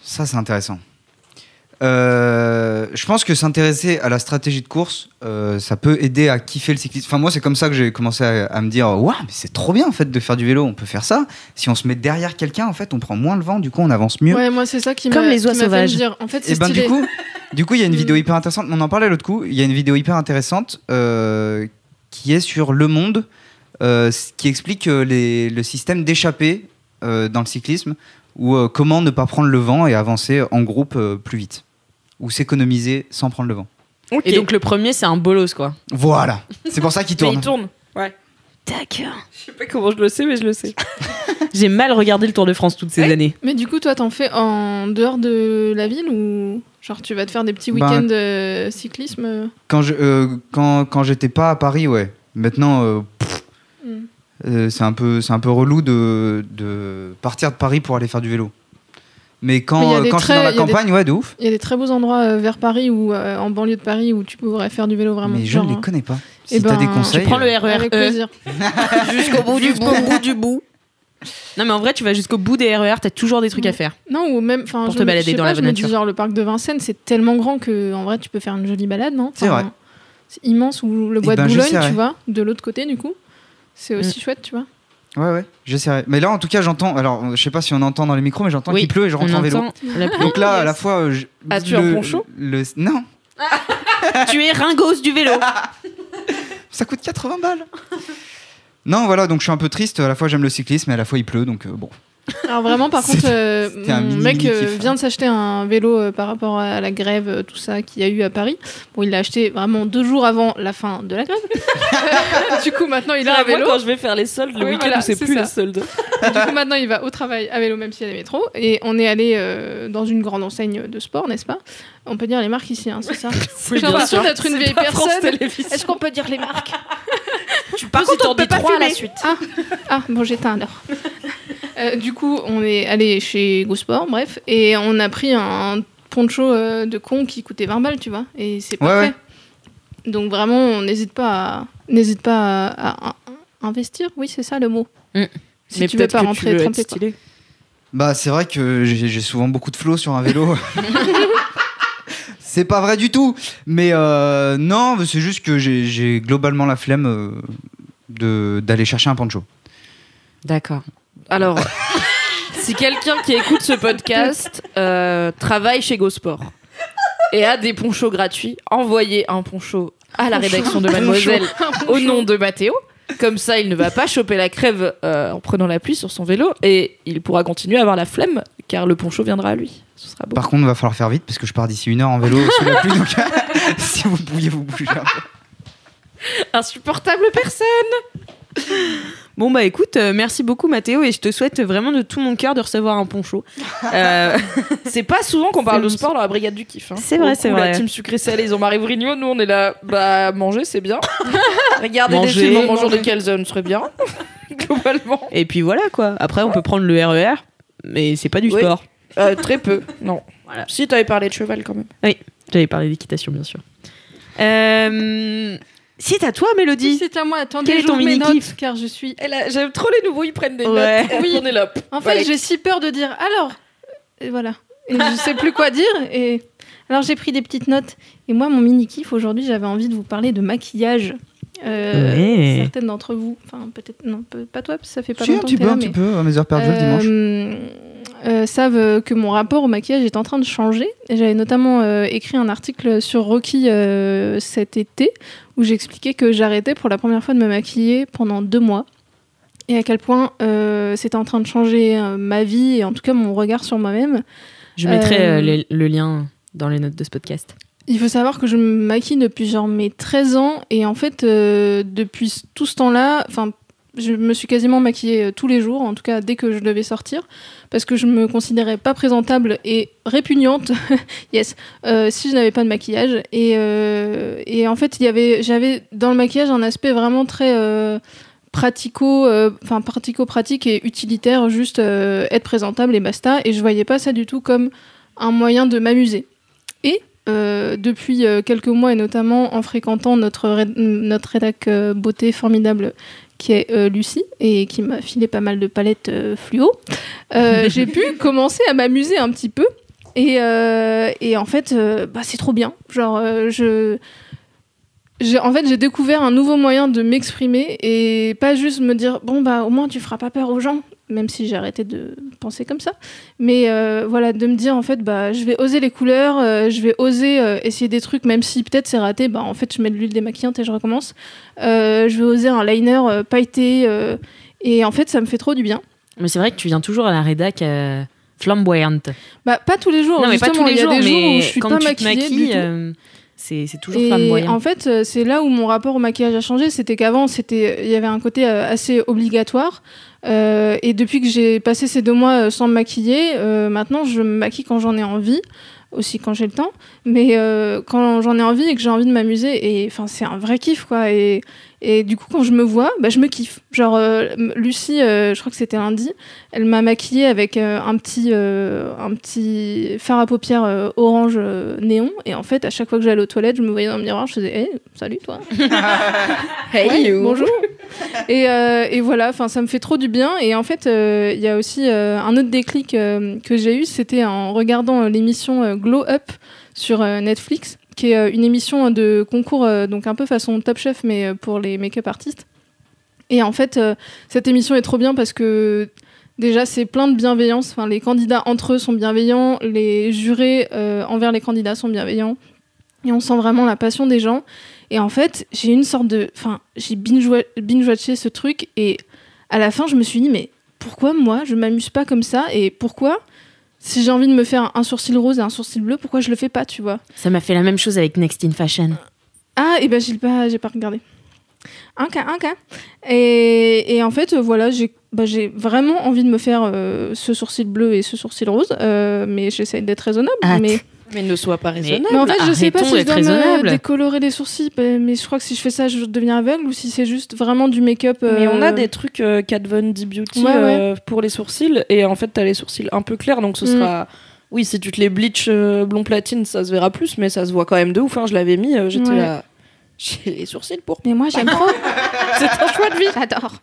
Ça, c'est intéressant. Je pense que s'intéresser à la stratégie de course, ça peut aider à kiffer le cyclisme. Enfin, moi, c'est comme ça que j'ai commencé à me dire waouh, mais c'est trop bien en fait de faire du vélo. On peut faire ça. Si on se met derrière quelqu'un, en fait, on prend moins le vent. Du coup, on avance mieux. Ouais, moi c'est ça qui m'a Comme les oies qui m'a fait me sauvages. dire. En fait, c'est Et ben stylé. du coup, il y a une Mm. vidéo hyper intéressante. On en parlait l'autre coup. Il y a une vidéo hyper intéressante qui est sur Le Monde, qui explique le système d'échappée dans le cyclisme, ou comment ne pas prendre le vent et avancer en groupe plus vite, ou s'économiser sans prendre le vent. Ok. Et donc, le premier, c'est un bolos, quoi. Voilà. C'est pour ça qu'il Mais tourne. il tourne. Ouais. D'accord. Je sais pas comment je le sais, mais je le sais. J'ai mal regardé le Tour de France toutes ces Ouais. années. Mais du coup, toi, t'en fais en dehors de la ville ou genre tu vas te faire des petits Ben, week-ends de cyclisme? Quand j'étais pas à Paris, ouais. Maintenant, c'est un peu relou de partir de Paris pour aller faire du vélo. Mais Mais il y a quand des je suis dans la il y a des- campagne, ouais, de ouf. Il y a des très beaux endroits vers Paris ou en banlieue de Paris où tu pourrais faire du vélo vraiment. Mais je ne genre, les connais pas. eh Si t'as des ben, conseils. Tu prends le RER Avec E plaisir. jusqu'au bout du bout. Non, mais en vrai, tu vas jusqu'au bout des RER, t'as toujours des trucs à faire. Non, ou même. Pour Pour te balader dans la je me dis, nature. genre, le parc de Vincennes, c'est tellement grand que en vrai, tu peux faire une jolie balade, non? C'est vrai. C'est immense. Ou le bois ben, de Boulogne, j'essaierai. tu vois, de l'autre côté, du coup. C'est aussi chouette, tu vois. Ouais, j'essaierai. Mais là, en tout cas, j'entends. Alors, je sais pas si on entend dans les micros, mais j'entends qu'il pleut et je rentre on en vélo. entend la pluie. Donc là, à la fois. As-tu un poncho Non, Tu es ringos du vélo. ça coûte 80 balles. Non, voilà, donc je suis un peu triste. À la fois, j'aime le cyclisme et à la fois, il pleut, donc bon. Alors vraiment, par contre, c'était un mon mini mec kiff. vient de s'acheter un vélo par rapport à la grève, tout ça qu'il y a eu à Paris. Bon, il l'a acheté vraiment 2 jours avant la fin de la grève. Du coup, maintenant, il a un Moi, vélo. quand je vais faire les soldes, le Oui, week-end voilà, où c'est c'est plus ça. les soldes. Du coup, maintenant, il va au travail à vélo, même s'il y a des métros. Et on est allé dans une grande enseigne de sport, n'est-ce pas? On peut dire les marques ici, hein, c'est ça? J'ai l'impression d'être une vieille personne. Est-ce qu'on peut dire les marques? Par contre, on peut pas à la suite. Ah, bon, j'éteins alors. Du coup, on est allé chez GoSport, bref, et on a pris un poncho de con qui coûtait 20 balles, tu vois, et c'est parfait. Donc vraiment, on n'hésite pas à investir, oui, c'est ça le mot. Mm. Si Mais tu veux peut-être pas que rentrer tu veux être trempé, quoi. stylé. Bah, c'est vrai que j'ai souvent beaucoup de flow sur un vélo. C'est pas vrai du tout. Mais non, c'est juste que j'ai globalement la flemme d'aller chercher un poncho. D'accord. Alors, si quelqu'un qui écoute ce podcast travaille chez GoSport et a des ponchos gratuits, envoyez un poncho à la rédaction de Mademoiselle au nom de Mathéo. Comme ça, il ne va pas choper la crève en prenant la pluie sur son vélo et il pourra continuer à avoir la flemme car le poncho viendra à lui. Ce sera beau. Par contre, il va falloir faire vite parce que je pars d'ici 1 heure en vélo sous la pluie. Donc, si vous pouviez vous bouger un peu. Insupportable personne. Bon bah écoute, merci beaucoup Mathéo et je te souhaite vraiment de tout mon cœur de recevoir un poncho. C'est pas souvent qu'on parle de C'est- sport dans la brigade du kiff. Hein. C'est Pour vrai, le coup, c'est vrai. La team sucré salé, ils ont Marie Vrigno, nous on est là, bah manger c'est bien. Regarder Manger, des films en mangeant manger. des calzones serait bien, globalement. Et puis voilà quoi. Après on peut prendre le RER, mais c'est pas du Oui. sport. Très peu, non. Voilà. Si t'avais parlé de cheval quand même. J'avais parlé d'équitation bien sûr. C'est à toi Si Mélodie. c'est à moi, attendez, Quel est ton j'ouvre mes mini-kiff notes, car je suis... J'aime trop les nouveaux, ils prennent des Ouais. notes. Oui, on est là. En fait, Voilà. j'ai si peur de dire alors. Et voilà. Et je sais plus quoi dire. Et alors, j'ai pris des petites notes. Et moi, mon mini-kiff aujourd'hui, j'avais envie de vous parler de maquillage. Ouais. Certaines d'entre vous, enfin, peut-être, non, pas toi, parce que ça fait pas Si, un longtemps petit que t'es peu, là, un petit mais, peu, à mes heures perdues le dimanche. savent que mon rapport au maquillage est en train de changer. Et j'avais notamment écrit un article sur Rocky cet été où j'expliquais que j'arrêtais pour la première fois de me maquiller pendant 2 mois et à quel point c'était en train de changer ma vie et en tout cas mon regard sur moi-même. Je mettrai le lien dans les notes de ce podcast. Il faut savoir que je me maquille depuis genre mes 13 ans et en fait depuis tout ce temps-là, enfin je me suis quasiment maquillée tous les jours, en tout cas dès que je devais sortir, parce que je me considérais pas présentable et répugnante, yes, si je n'avais pas de maquillage. Et en fait, j'avais dans le maquillage un aspect vraiment très pratico-pratique et utilitaire, juste être présentable et basta. Et je voyais pas ça du tout comme un moyen de m'amuser. Et depuis quelques mois, et notamment en fréquentant notre rédac beauté formidable, qui est Lucie, et qui m'a filé pas mal de palettes fluo, j'ai pu commencer à m'amuser un petit peu. Et en fait, c'est trop bien. Genre, j'ai découvert un nouveau moyen de m'exprimer et pas juste me dire bon bah au moins tu feras pas peur aux gens, même si j'ai arrêté de penser comme ça, mais voilà, de me dire en fait bah je vais oser les couleurs, je vais oser essayer des trucs même si peut-être c'est raté, bah en fait je mets de l'huile démaquillante et je recommence, je vais oser un liner pailleté et en fait ça me fait trop du bien. Mais c'est vrai que tu viens toujours à la rédac flamboyante. Bah pas tous les jours, Non mais pas justement, tous les il y a jours, des jours mais où je suis quand pas tu te maquillée du maquilles, tout. c'est toujours Et flamboyant. en fait, c'est là où mon rapport au maquillage a changé. C'était qu'avant, il y avait un côté assez obligatoire. Et depuis que j'ai passé ces 2 mois sans me maquiller, maintenant, je me maquille quand j'en ai envie, aussi quand j'ai le temps. Mais quand j'en ai envie et que j'ai envie de m'amuser, et enfin, c'est un vrai kiff, quoi. Et du coup, quand je me vois, bah, je me kiffe. Genre, Lucie, je crois que c'était lundi, elle m'a maquillée avec un petit fard à paupières orange néon. Et en fait, à chaque fois que j'allais aux toilettes, je me voyais dans le miroir, je faisais hey, salut toi. Hey Ouais, you. bonjour. Et voilà, enfin, ça me fait trop du bien. Et en fait, il y a aussi un autre déclic que j'ai eu, c'était en regardant l'émission Glow Up sur Netflix, qui est une émission de concours, donc un peu façon Top Chef, mais pour les make-up artistes. Et en fait, cette émission est trop bien parce que déjà, c'est plein de bienveillance. Enfin, les candidats entre eux sont bienveillants, les jurés envers les candidats sont bienveillants. Et on sent vraiment la passion des gens. Et en fait, j'ai une sorte de... Enfin, j'ai binge-watché ce truc. Et à la fin, je me suis dit, mais pourquoi moi, je m'amuse pas comme ça? Et pourquoi, si j'ai envie de me faire un sourcil rose et un sourcil bleu, pourquoi je le fais pas, tu vois? Ça m'a fait la même chose avec Next in Fashion. Ah, et ben j'ai pas regardé. Un cas. Et en fait, voilà, j'ai vraiment envie de me faire ce sourcil bleu et ce sourcil rose, mais j'essaie d'être raisonnable. Hâte. Mais ne sois pas raisonnable. Mais en fait, je sais pas Arrêtons si je d'être dois me raisonnable. décolorer les sourcils, mais je crois que si je fais ça, je deviens aveugle, ou si c'est juste vraiment du make-up. Mais on a des trucs Kat Von D Beauty Ouais. pour les sourcils, et en fait t'as les sourcils un peu clairs, donc ce sera... Oui, si tu te les bleach blond platine, ça se verra plus, mais ça se voit quand même de ouf. Hein. Je l'avais mis, j'étais Ouais. là... J'ai les sourcils pour... Mais moi, j'aime trop. C'est un choix de vie. J'adore.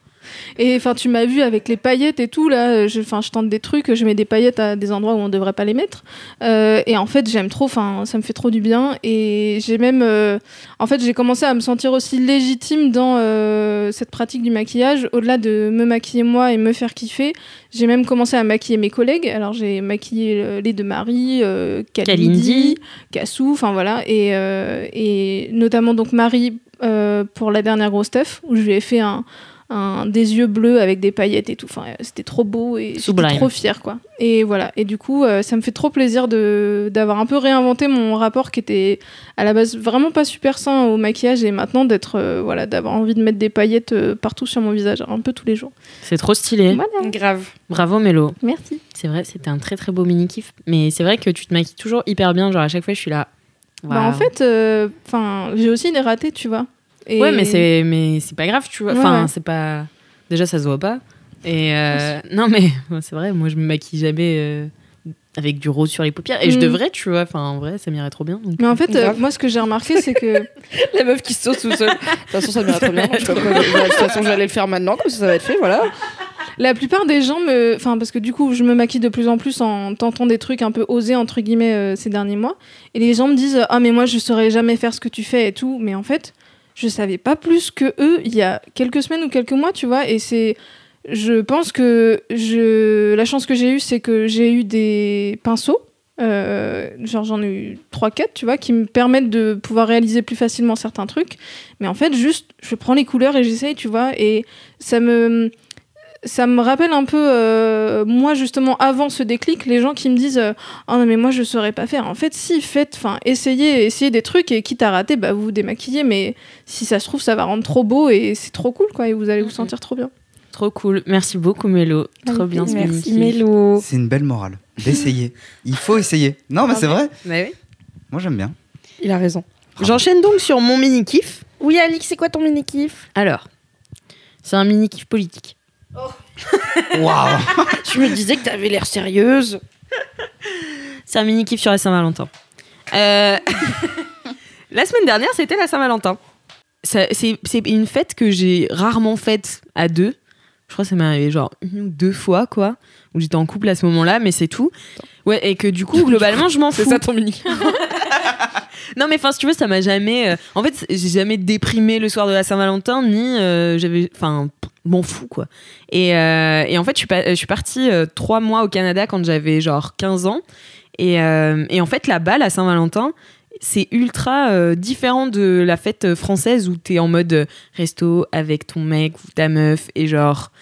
Et enfin, tu m'as vu avec les paillettes et tout là. Je tente des trucs, je mets des paillettes à des endroits où on devrait pas les mettre. Et en fait, j'aime trop. Enfin, ça me fait trop du bien. Et j'ai même, en fait, j'ai commencé à me sentir aussi légitime dans cette pratique du maquillage. Au-delà de me maquiller moi et me faire kiffer, j'ai même commencé à maquiller mes collègues. Alors, j'ai maquillé les deux Marie, Kalindi, Kassou. Enfin voilà. Et notamment donc Marie pour la dernière grosse stuff où je lui ai fait un des yeux bleus avec des paillettes et tout. Enfin, c'était trop beau et j'étais Sublime. trop fière, quoi. Et voilà. Et du coup, ça me fait trop plaisir d'avoir un peu réinventé mon rapport qui était à la base vraiment pas super sain au maquillage et maintenant d'avoir envie de mettre des paillettes partout sur mon visage, un peu tous les jours. C'est trop stylé. Voilà. Grave. Bravo Mélo. Merci. C'est vrai, c'était un très très beau mini kiff. Mais c'est vrai que tu te maquilles toujours hyper bien. Genre à chaque fois, je suis là. Bah, en Waouh. fait, j'ai aussi des ratés, tu vois. Et... Ouais, mais c'est pas grave, tu vois. Ouais, Enfin, ouais. c'est pas. Déjà, ça se voit pas. Et non, mais c'est vrai, moi, je me maquille jamais avec du rose sur les paupières. Et je devrais, tu vois. Enfin, en vrai, ça m'irait trop bien. Donc... Mais en fait, Grave. moi, ce que j'ai remarqué, c'est que La meuf qui se sauce tout seul. De toute façon, ça m'irait très bien. Je sais pas quoi. De toute façon, je vais aller le faire maintenant, comme ça va être fait, voilà. la plupart des gens parce que du coup, je me maquille de plus en plus en tentant des trucs un peu osés, entre guillemets, ces derniers mois. Et les gens me disent « Ah, mais moi, je saurais jamais faire ce que tu fais et tout. » Mais en fait, je savais pas plus que eux il y a quelques semaines ou quelques mois, tu vois. Et je pense que la chance que j'ai eue, c'est que j'ai eu des pinceaux. Genre j'en ai eu 3-4, tu vois, qui me permettent de pouvoir réaliser plus facilement certains trucs. Mais en fait, juste, je prends les couleurs et j'essaye, tu vois. Et ça me rappelle un peu, moi, justement, avant ce déclic, les gens qui me disent « Oh non, mais moi, je saurais pas faire. » En fait, si, essayez des trucs et quitte à rater, bah, vous vous démaquillez. Mais si ça se trouve, ça va rendre trop beau et c'est trop cool, quoi. Et vous allez vous sentir trop bien. Trop cool. Merci beaucoup, Mélo. Trop bien ce mini Merci kiff. Mélo. C'est une belle morale. D'essayer. Il faut essayer. Non, mais c'est vrai. Bah oui. Moi, j'aime bien. Il a raison. J'enchaîne donc sur mon mini-kiff. Oui, Alix, c'est quoi ton mini-kiff? Alors, c'est un mini kiff politique. Waouh. Je me disais que t'avais l'air sérieuse. C'est un mini kiff sur la Saint-Valentin. La semaine dernière, c'était la Saint-Valentin. C'est une fête que j'ai rarement faite à deux. Je crois que ça m'est arrivé genre 1 ou 2 fois, quoi. Où j'étais en couple à ce moment-là, mais c'est tout. Ouais, et que du coup, globalement, je m'en fous. C'est ça ton mini. Non, mais enfin, si tu veux, ça m'a jamais. En fait, j'ai jamais déprimé le soir de la Saint-Valentin, ni j'avais. Enfin, m'en fous, quoi. Et en fait, je suis partie 3 mois au Canada quand j'avais genre 15 ans. Et en fait, là-bas, la Saint-Valentin, c'est ultra différent de la fête française où t'es en mode resto avec ton mec ou ta meuf et genre.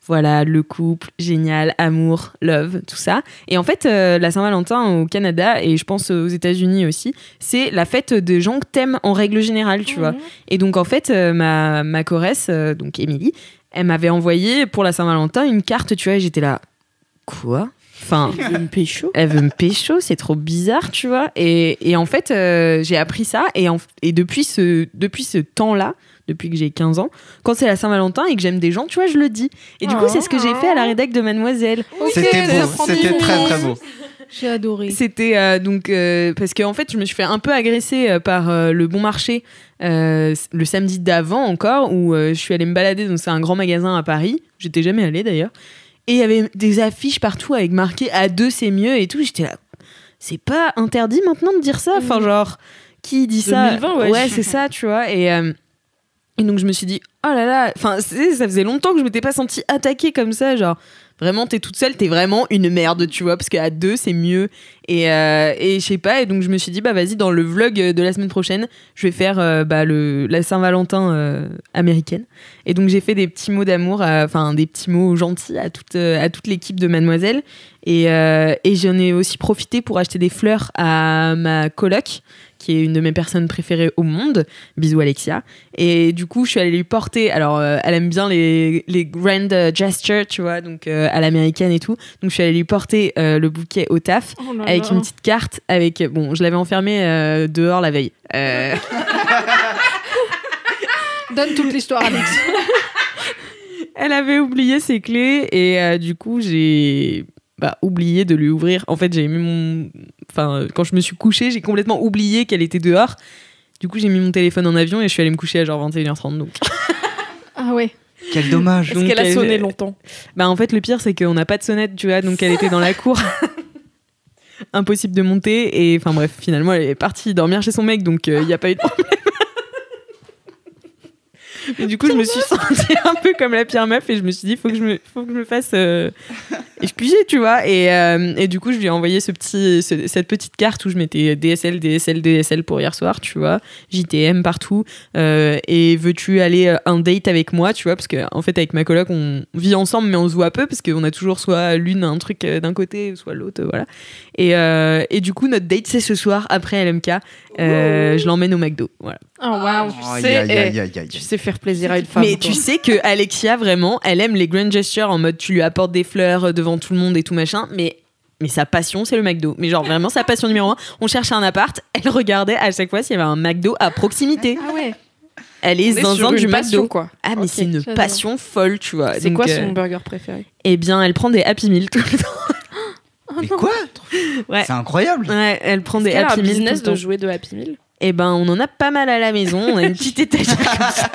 Voilà, le couple, génial, amour, love, tout ça. Et en fait, la Saint-Valentin au Canada, et je pense aux États-Unis aussi, c'est la fête des gens que t'aimes en règle générale, tu vois. Et donc, en fait, ma choresse, donc Émilie, elle m'avait envoyé pour la Saint-Valentin une carte, tu vois, et j'étais là, quoi ? Enfin, Elle veut me pécho. elle veut me pécho, c'est trop bizarre, tu vois. Et en fait, j'ai appris ça, et depuis ce temps-là, depuis que j'ai 15 ans, quand c'est la Saint-Valentin et que j'aime des gens, tu vois, je le dis. Et du coup, c'est ce que j'ai fait à la rédac de Mademoiselle. C'était ça beau. prend C'était des très minutes. très beau. J'ai adoré. C'était parce qu'en fait, je me suis fait un peu agresser par le Bon Marché le samedi d'avant encore, où je suis allée me balader. Donc, c'est un grand magasin à Paris. J'étais jamais allée d'ailleurs. Et il y avait des affiches partout avec marqué à deux, c'est mieux et tout. J'étais là, c'est pas interdit maintenant de dire ça. Enfin, genre, qui dit ça? 2020, ouais. C'est ça, tu vois. Et donc, je me suis dit, oh là là, enfin, ça faisait longtemps que je m'étais pas sentie attaquée comme ça. Genre, vraiment, t'es toute seule, t'es vraiment une merde, tu vois, parce qu'à deux, c'est mieux. Et je sais pas, et donc je me suis dit, bah vas-y, dans le vlog de la semaine prochaine, je vais faire la Saint-Valentin américaine. Et donc, j'ai fait des petits mots d'amour, enfin, des petits mots gentils à toute l'équipe de Mademoiselle. Et j'en ai aussi profité pour acheter des fleurs à ma coloc, qui est une de mes personnes préférées au monde. Bisous Alexia. Et du coup, je suis allée lui porter. Alors, elle aime bien les grand gestures, tu vois, donc à l'américaine et tout. Donc, je suis allée lui porter le bouquet au taf Oh là avec là. une petite carte. Bon, je l'avais enfermé dehors la veille. Donne toute l'histoire, Alex. Elle avait oublié ses clés et du coup, j'ai oublié de lui ouvrir. En fait, j'ai mis quand je me suis couchée, j'ai complètement oublié qu'elle était dehors. Du coup, j'ai mis mon téléphone en avion et je suis allée me coucher à genre 21h30. Donc. Ah ouais. Quel dommage. Est-ce qu'elle a sonné longtemps? En fait, le pire, c'est qu'on n'a pas de sonnette, tu vois, donc elle était dans la cour. Impossible de monter. Et enfin bref, finalement, elle est partie dormir chez son mec, donc il n'y a pas eu de problème. Et du coup, je me suis sentie un peu comme la pire meuf et je me suis dit, faut que je me fasse excusez, tu vois. Et du coup, je lui ai envoyé cette petite carte où je mettais DSL, DSL, DSL pour hier soir, tu vois. JTM partout. Et veux-tu aller un date avec moi, tu vois, parce qu'en fait, avec ma coloc, on vit ensemble, mais on se voit peu, parce qu'on a toujours soit l'une un truc d'un côté, soit l'autre, voilà. Et du coup, notre date, c'est ce soir, après LMK. Je l'emmène au McDo, voilà. Oh waouh. Tu sais faire plaisir à une femme. Mais toi. tu sais que Alexia, vraiment, elle aime les grand gestures en mode tu lui apportes des fleurs devant tout le monde et tout machin, mais sa passion, c'est le McDo. Mais genre, vraiment, sa passion numéro 1. On cherchait un appart, elle regardait à chaque fois s'il y avait un McDo à proximité. Ah ouais. Elle est On est sur zinzin une du passion, McDo. quoi. Ah, mais Ok, c'est une j'adore. passion folle, tu vois. C'est Donc, quoi son burger préféré? Eh bien, elle prend des Happy Meal tout le temps. Oh Mais non. quoi? Ouais. C'est incroyable. Ouais, elle prend des Est-ce qu'elle a Happy un Meal tout business le temps. de jouer de Happy Meal? Eh ben, on en a pas mal à la maison. On a une petite étagère comme ça.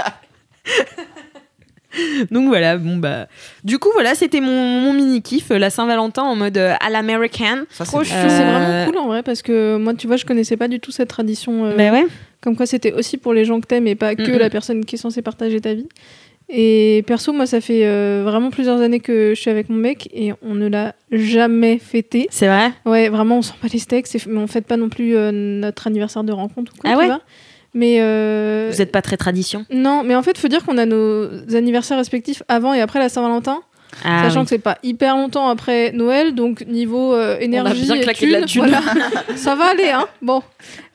Donc voilà, bon bah. Du coup, voilà, c'était mon mini-kiff, la Saint-Valentin en mode à l'american. Ça, Trop c'est chou. bon. C'est vraiment cool en vrai parce que moi, tu vois, je connaissais pas du tout cette tradition. Bah ouais. Comme quoi, c'était aussi pour les gens que t'aimes et pas que Mhm. la personne qui est censée partager ta vie. Et perso, moi, ça fait vraiment plusieurs années que je suis avec mon mec et on ne l'a jamais fêté. C'est vrai? Ouais, vraiment, on sent pas les steaks, mais on fête pas non plus notre anniversaire de rencontre ou quoi, Ah tu ouais vois. Mais Vous êtes pas très tradition? non, mais en fait, faut dire qu'on a nos anniversaires respectifs avant et après la Saint-Valentin, Ah, sachant oui. que c'est pas hyper longtemps après Noël, donc niveau énergie bien et claqué de la thune. voilà. Ça va aller, hein. Bon,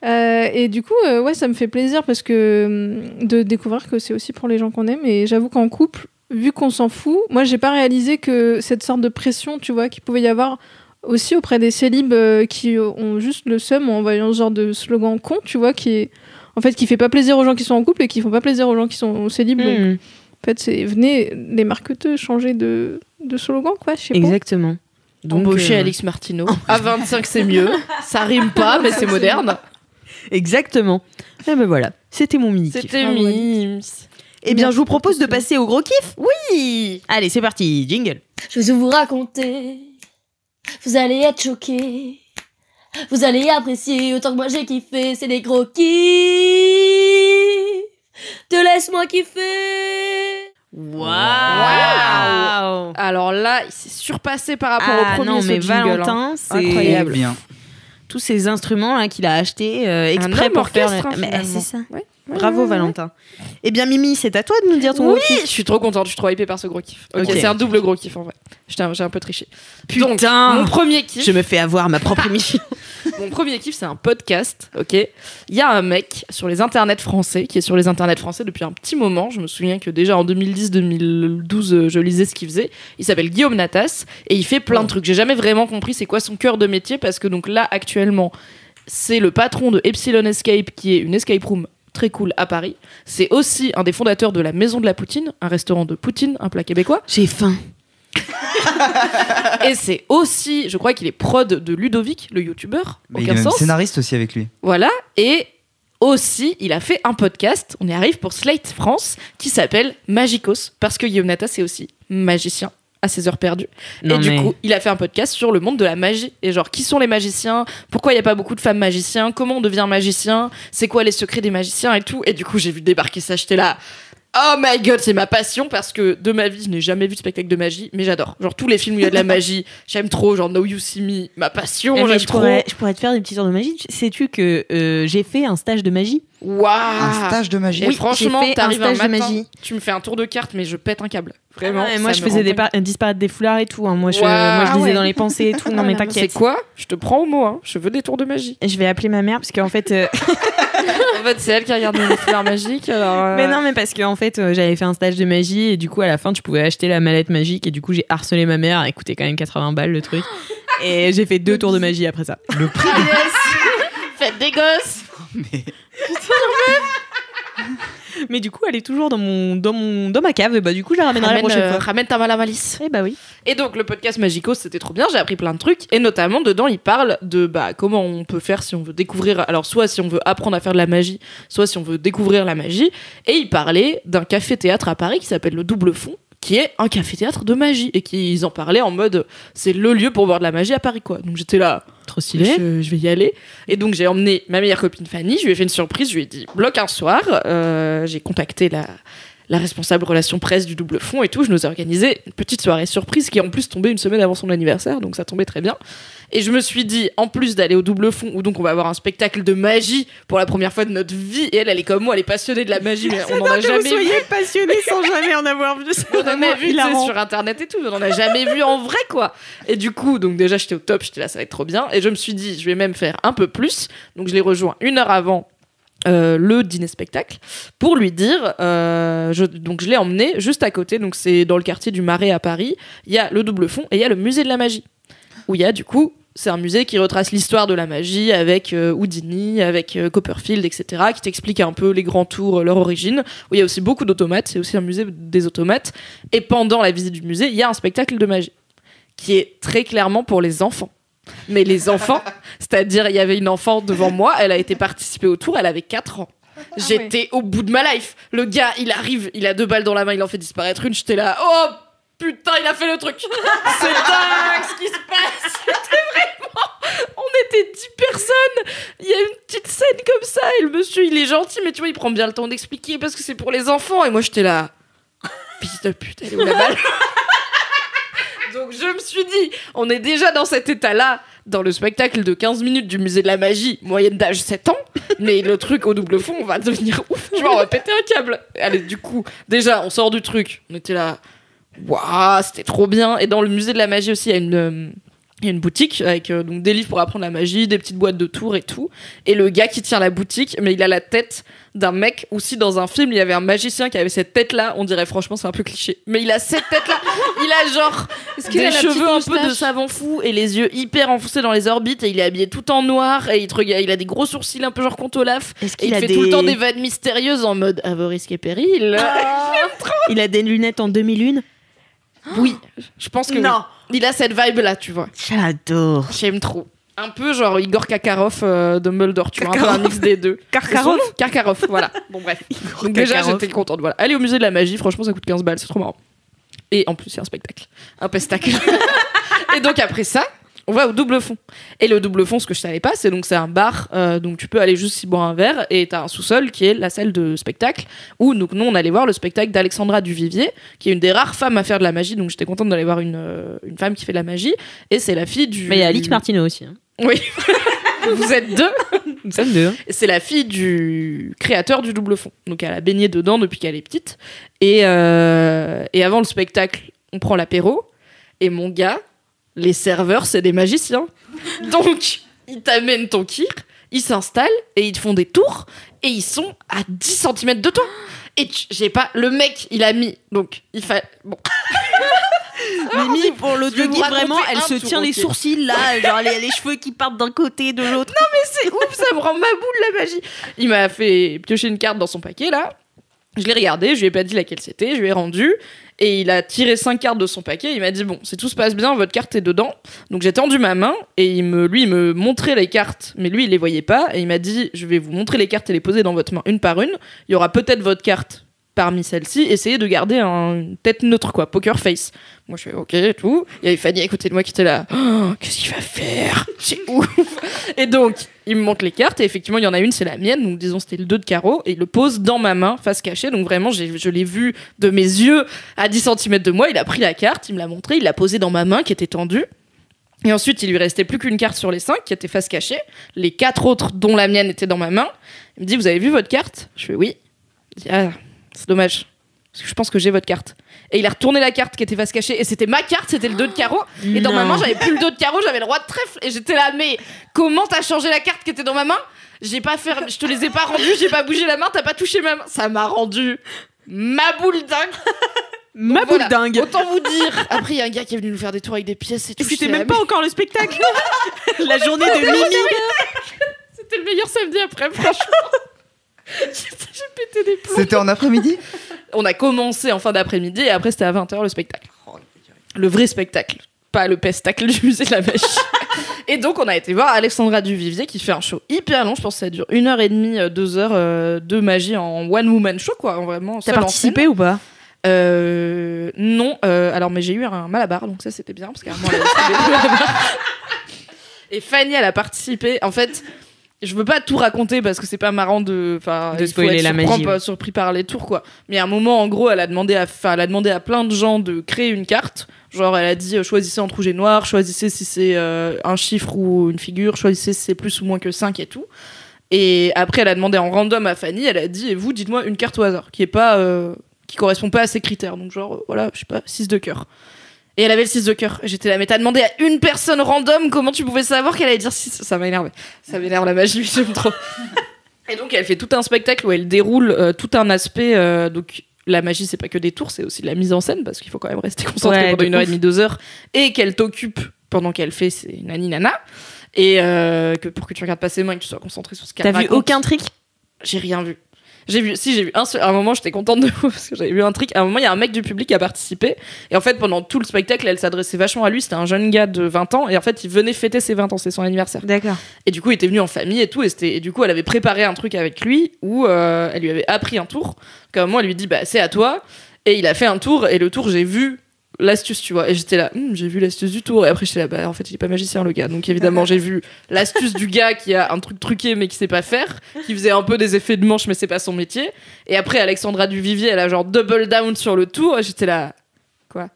et du coup, ouais, ça me fait plaisir parce que de découvrir que c'est aussi pour les gens qu'on aime. Et j'avoue qu'en couple, vu qu'on s'en fout, moi, j'ai pas réalisé que cette sorte de pression, tu vois, qu'il pouvait y avoir aussi auprès des célibes qui ont juste le seum en voyant ce genre de slogan con, tu vois, qui est en fait qui fait pas plaisir aux gens qui sont en couple et qui font pas plaisir aux gens qui sont célibes. Donc, Hmm, en fait, c'est venez les marketeux changer de slogan, quoi. Je sais pas. exactement. Donc, Embaucher Alix Martineau. À 25, c'est mieux. Ça rime pas, mais c'est moderne. Exactement. Et ben voilà, c'était mon mini-kiff. C'était Ah ouais. mimes. Eh bien, je vous propose de passer au gros kiff. Oui. Allez, c'est parti, jingle. Je vais vous raconter. Vous allez être choqués. Vous allez apprécier autant que moi j'ai kiffé. C'est des gros kiffs. Te laisse-moi kiffer. Waouh. Alors là, il s'est surpassé par rapport au premier non, mais ce jingle, hein. Valentin, c'est Incroyable. Bien. tous ces instruments là qu'il a achetés exprès homme pour faire. orchestre, hein, Mais finalement. c'est ça. Ouais. Bravo Valentin. Eh bien Mimi, c'est à toi de nous dire ton Oui, gros kiff. je suis trop contente, je suis trop hypée par ce gros kiff. Ok, Ok. c'est un double gros kiff en vrai. J'ai un peu triché. Donc, Putain. mon premier kiff. Je me fais avoir ma propre émission. Mon premier kiff, c'est un podcast, ok. Il y a un mec sur les internets français, qui est sur les internets français depuis un petit moment. Je me souviens que déjà en 2010-2012, je lisais ce qu'il faisait. Il s'appelle Guillaume Natas et il fait plein de trucs. J'ai jamais vraiment compris c'est quoi son cœur de métier parce que donc là, actuellement, c'est le patron de Epsilon Escape, qui est une escape room très cool à Paris. C'est aussi un des fondateurs de la Maison de la Poutine, un restaurant de poutine, un plat québécois. J'ai faim. Et c'est aussi, je crois qu'il est prod de Ludovic, le youtubeur. Mais il est Aucun même sens. scénariste aussi avec lui. Voilà. Et aussi, il a fait un podcast, on y arrive pour Slate France, qui s'appelle Magicos, parce que Guillaume Natas est aussi magicien à ses heures perdues. Non, et du mais- coup, il a fait un podcast sur le monde de la magie. Et genre, qui sont les magiciens? Pourquoi il n'y a pas beaucoup de femmes magiciens? Comment on devient magicien? C'est quoi les secrets des magiciens et tout? Et du coup, j'ai vu débarquer ça, j'étais là... Oh my god, c'est ma passion parce que de ma vie, je n'ai jamais vu de spectacle de magie, mais j'adore. Genre tous les films où il y a de la magie, j'aime trop. Genre No You See Me, ma passion, Eh, mais j'aime je trop. pourrais te faire des petits tours de magie. Sais-tu que j'ai fait un stage de magie? Waouh! Un stage de magie. Et Oui, franchement, j'ai fait t'arrives un un stage de matin, magie. tu me fais un tour de carte, mais je pète un câble. Vraiment. Ouais, moi, ça je me faisais rend dingue. disparaître des foulards et tout. Hein. Moi, je Waouh. lisais Ah ouais. dans les pensées et tout. Non, mais Ah, C'est t'inquiète. quoi? Je te prends au mot, hein. Je veux des tours de magie. Je vais appeler ma mère parce qu'en fait. En fait, c'est elle qui regarde mes fleurs magiques. Alors, Mais non, mais parce qu'en fait, j'avais fait un stage de magie et du coup, à la fin, tu pouvais acheter la mallette magique et du coup, j'ai harcelé ma mère. Elle coûtait quand même 80 balles le truc. Et j'ai fait 2 tours de magie après ça. Le prix. Faites des gosses! Mais Mais du coup, elle est toujours dans ma cave. Et bah, du coup, je la ramènerai la prochaine fois. Ramène ta malice. Eh bah oui. Et donc le podcast Magicos, c'était trop bien, j'ai appris plein de trucs et notamment dedans il parle de comment on peut faire si on veut découvrir, alors soit si on veut apprendre à faire de la magie, soit si on veut découvrir la magie, et il parlait d'un café-théâtre à Paris qui s'appelle le Double Fond, qui est un café-théâtre de magie et qu'ils en parlaient en mode c'est le lieu pour voir de la magie à Paris quoi. Donc j'étais là, Trop stylé. je vais y aller. Et donc j'ai emmené ma meilleure copine Fanny, je lui ai fait une surprise, je lui ai dit bloque un soir, j'ai contacté la responsable relation presse du Double Fond et tout. Je nous ai organisé une petite soirée surprise qui est en plus tombée une semaine avant son anniversaire, donc ça tombait très bien. Et je me suis dit, en plus d'aller au Double Fond, où donc on va avoir un spectacle de magie pour la première fois de notre vie, et elle est comme moi, elle est passionnée de la magie, mais on n'en a jamais vu. passionné sans jamais en avoir vu. On en a vu sur internet et tout, mais on n'en a jamais vu en vrai, quoi. Et du coup, donc déjà j'étais au top, j'étais là, ça va être trop bien. Et je me suis dit, je vais même faire un peu plus. Donc je l'ai rejoint 1 heure avant le dîner spectacle pour lui dire donc je l'ai emmené juste à côté, donc c'est dans le quartier du Marais à Paris, il y a le Double Fond et il y a le musée de la magie où il y a du coup, c'est un musée qui retrace l'histoire de la magie avec Houdini, avec Copperfield, etc., qui t'explique un peu les grands tours, leur origine, où il y a aussi beaucoup d'automates, c'est aussi un musée des automates. Et pendant la visite du musée, il y a un spectacle de magie qui est très clairement pour les enfants. Mais les enfants, c'est-à-dire il y avait une enfant devant moi, elle a été participer au tour, elle avait 4 ans. J'étais au bout de ma life. Le gars, il arrive, il a 2 balles dans la main, il en fait disparaître une, j'étais là, oh putain, il a fait le truc. C'est dingue ce qui se passe. C'était vraiment... On était 10 personnes. Il y a une petite scène comme ça et le monsieur, il est gentil, mais tu vois, il prend bien le temps d'expliquer parce que c'est pour les enfants. Et moi, j'étais là, fils de pute, elle est où la balle? Donc je me suis dit, on est déjà dans cet état-là dans le spectacle de 15 minutes du musée de la magie, moyenne d'âge 7 ans, mais le truc au Double Fond, on va devenir ouf, tu vois, on va péter un câble. Allez, du coup, déjà, on sort du truc, on était là, waouh, c'était trop bien. Et dans le musée de la magie aussi, il y a une boutique avec donc des livres pour apprendre la magie, des petites boîtes de tours et tout. Et le gars qui tient la boutique, mais il a la tête d'un mec. Aussi dans un film, il y avait un magicien qui avait cette tête-là. On dirait franchement, c'est un peu cliché, mais il a cette tête-là. Il a genre des cheveux un peu de savant fou et les yeux hyper enfoncés dans les orbites. Et il est habillé tout en noir et il a des gros sourcils un peu genre Comte Olaf. Et il fait tout le temps des vannes mystérieuses en mode à vos risques et périls. Il a des lunettes en demi-lune. Oui, je pense que non. Oui. Il a cette vibe là, tu vois. J'adore. J'aime trop. Un peu genre Igor Karkaroff de Dumbledore, tu vois, un peu un mix des deux. Karkaroff, voilà. Bon bref. Donc déjà j'étais contente, voilà. Aller au musée de la magie, franchement ça coûte 15 balles, c'est trop marrant. Et en plus c'est un spectacle, un pestacle. Et donc après ça, on va au Double Fond. Et le Double Fond, ce que je savais pas, c'est un bar, donc tu peux aller juste y boire un verre, et t'as un sous-sol qui est la salle de spectacle, où donc, nous on allait voir le spectacle d'Alexandra Duvivier, qui est une des rares femmes à faire de la magie, donc j'étais contente d'aller voir une femme qui fait de la magie, et c'est la fille du... Mais il y a Alix Martineau aussi. Hein. Oui. Vous êtes 2. Nous sommes 2. Et c'est la fille du créateur du Double Fond, donc elle a baigné dedans depuis qu'elle est petite, et avant le spectacle, on prend l'apéro, et mon gars, les serveurs, c'est des magiciens. Donc, ils t'amènent ton kir, ils s'installent et ils te font des tours et ils sont à 10 cm de toi. Et j'ai pas... Le mec, il a mis... Donc, il fait... Bon. Mimi, pour l'audio vous vraiment, raconter elle un se tour, tient les ok. sourcils là, genre les cheveux qui partent d'un côté, de l'autre. Non, mais c'est ouf, ça me rend ma boule, la magie. Il m'a fait piocher une carte dans son paquet, là. Je l'ai regardé, je lui ai pas dit laquelle c'était, je lui ai rendu. Et il a tiré 5 cartes de son paquet. Il m'a dit, bon, si tout se passe bien, votre carte est dedans. Donc j'ai tendu ma main et il me montrait les cartes, mais lui, il les voyait pas. Et il m'a dit, je vais vous montrer les cartes et les poser dans votre main une par une. Il y aura peut-être votre carte parmi celles-ci. Essayez de garder une tête neutre, quoi, poker face. Moi, je fais ok et tout. Il y avait Fanny à côté de moi qui était là. Oh, qu'est-ce qu'il va faire? C'est ouf. Et donc, il me montre les cartes et effectivement, il y en a une, c'est la mienne. Donc, disons, c'était le 2 de carreau et il le pose dans ma main, face cachée. Donc, vraiment, je l'ai vu de mes yeux à 10 cm de moi. Il a pris la carte, il me l'a montré, il l'a posée dans ma main qui était tendue. Et ensuite, il lui restait plus qu'une carte sur les 5 qui était face cachée. Les 4 autres, dont la mienne, étaient dans ma main. Il me dit, vous avez vu votre carte? Je fais oui. Il dit, ah, c'est dommage. Parce que je pense que j'ai votre carte. Et il a retourné la carte qui était face cachée. Et c'était ma carte, c'était le 2 de carreau. Et dans ma main, j'avais plus le 2 de carreau, j'avais le roi de trèfle. Et j'étais là, mais comment t'as changé la carte qui était dans ma main? Je te les ai pas rendues, j'ai pas bougé la main, t'as pas touché ma main. Ça m'a rendu ma boule dingue. Ma boule dingue. Autant vous dire. Après, il y a un gars qui est venu nous faire des tours avec des pièces et tout. Et c'était même pas encore le spectacle. La journée de Mimi. C'était le meilleur samedi après, franchement. J'ai pété des plombs. C'était en après-midi? On a commencé en fin d'après-midi et après c'était à 20h le spectacle. Le vrai spectacle, pas le pestacle du musée de la magie. Et donc on a été voir Alexandra Duvivier qui fait un show hyper long, je pense que ça dure 1h30, 2h de magie en one woman show quoi, vraiment. T'as participé ou pas? Non, alors mais j'ai eu un malabar donc ça c'était bien parce qu'à un moment elle avait trouvé le malabar. Et Fanny elle a participé en fait. je veux pas tout raconter parce que c'est pas marrant de spoiler la magie, ouais. surpris par les tours quoi. Mais à un moment en gros elle a demandé à plein de gens de créer une carte. Genre elle a dit choisissez entre rouge et noir, choisissez si c'est un chiffre ou une figure, choisissez si c'est plus ou moins que 5 et tout. Et après elle a demandé en random à Fanny, elle a dit et vous dites-moi une carte au hasard qui correspond pas à ces critères. Donc genre voilà, je sais pas, 6 de cœur. Et elle avait le 6 de cœur. J'étais là, mais t'as demandé à une personne random comment tu pouvais savoir qu'elle allait dire 6. Ça m'a énervé. Ça m'énerve la magie, j'aime trop. Et donc elle fait tout un spectacle où elle déroule tout un aspect. Donc la magie, c'est pas que des tours, c'est aussi de la mise en scène parce qu'il faut quand même rester concentré pendant 1h30, 2 heures. Et qu'elle t'occupe pendant qu'elle fait ses nani-nana. Et pour que tu regardes pas ses mains et que tu sois concentré sur ce qu'elle raconte. T'as vu aucun trick ? J'ai rien vu. J'ai vu un seul. À un moment, j'étais contente de vous parce que j'avais vu un trick. À un moment, il y a un mec du public qui a participé. Et en fait, pendant tout le spectacle, elle s'adressait vachement à lui. C'était un jeune gars de 20 ans. Et en fait, il venait fêter ses 20 ans. C'est son anniversaire. D'accord. Et du coup, il était venu en famille et tout. Et du coup, elle avait préparé un truc avec lui où elle lui avait appris un tour. Donc, à un moment, elle lui dit bah, c'est à toi. Et il a fait un tour. Et le tour, j'ai vu l'astuce, tu vois. Et j'étais là, j'ai vu l'astuce du tour. Et après, j'étais là, bah, en fait, il est pas magicien, le gars. Donc, évidemment, j'ai vu l'astuce du gars qui a un truc truqué, mais qui sait pas faire, qui faisait un peu des effets de manche, mais c'est pas son métier. Et après, Alexandra Duvivier, elle a genre double down sur le tour. Et j'étais là, quoi?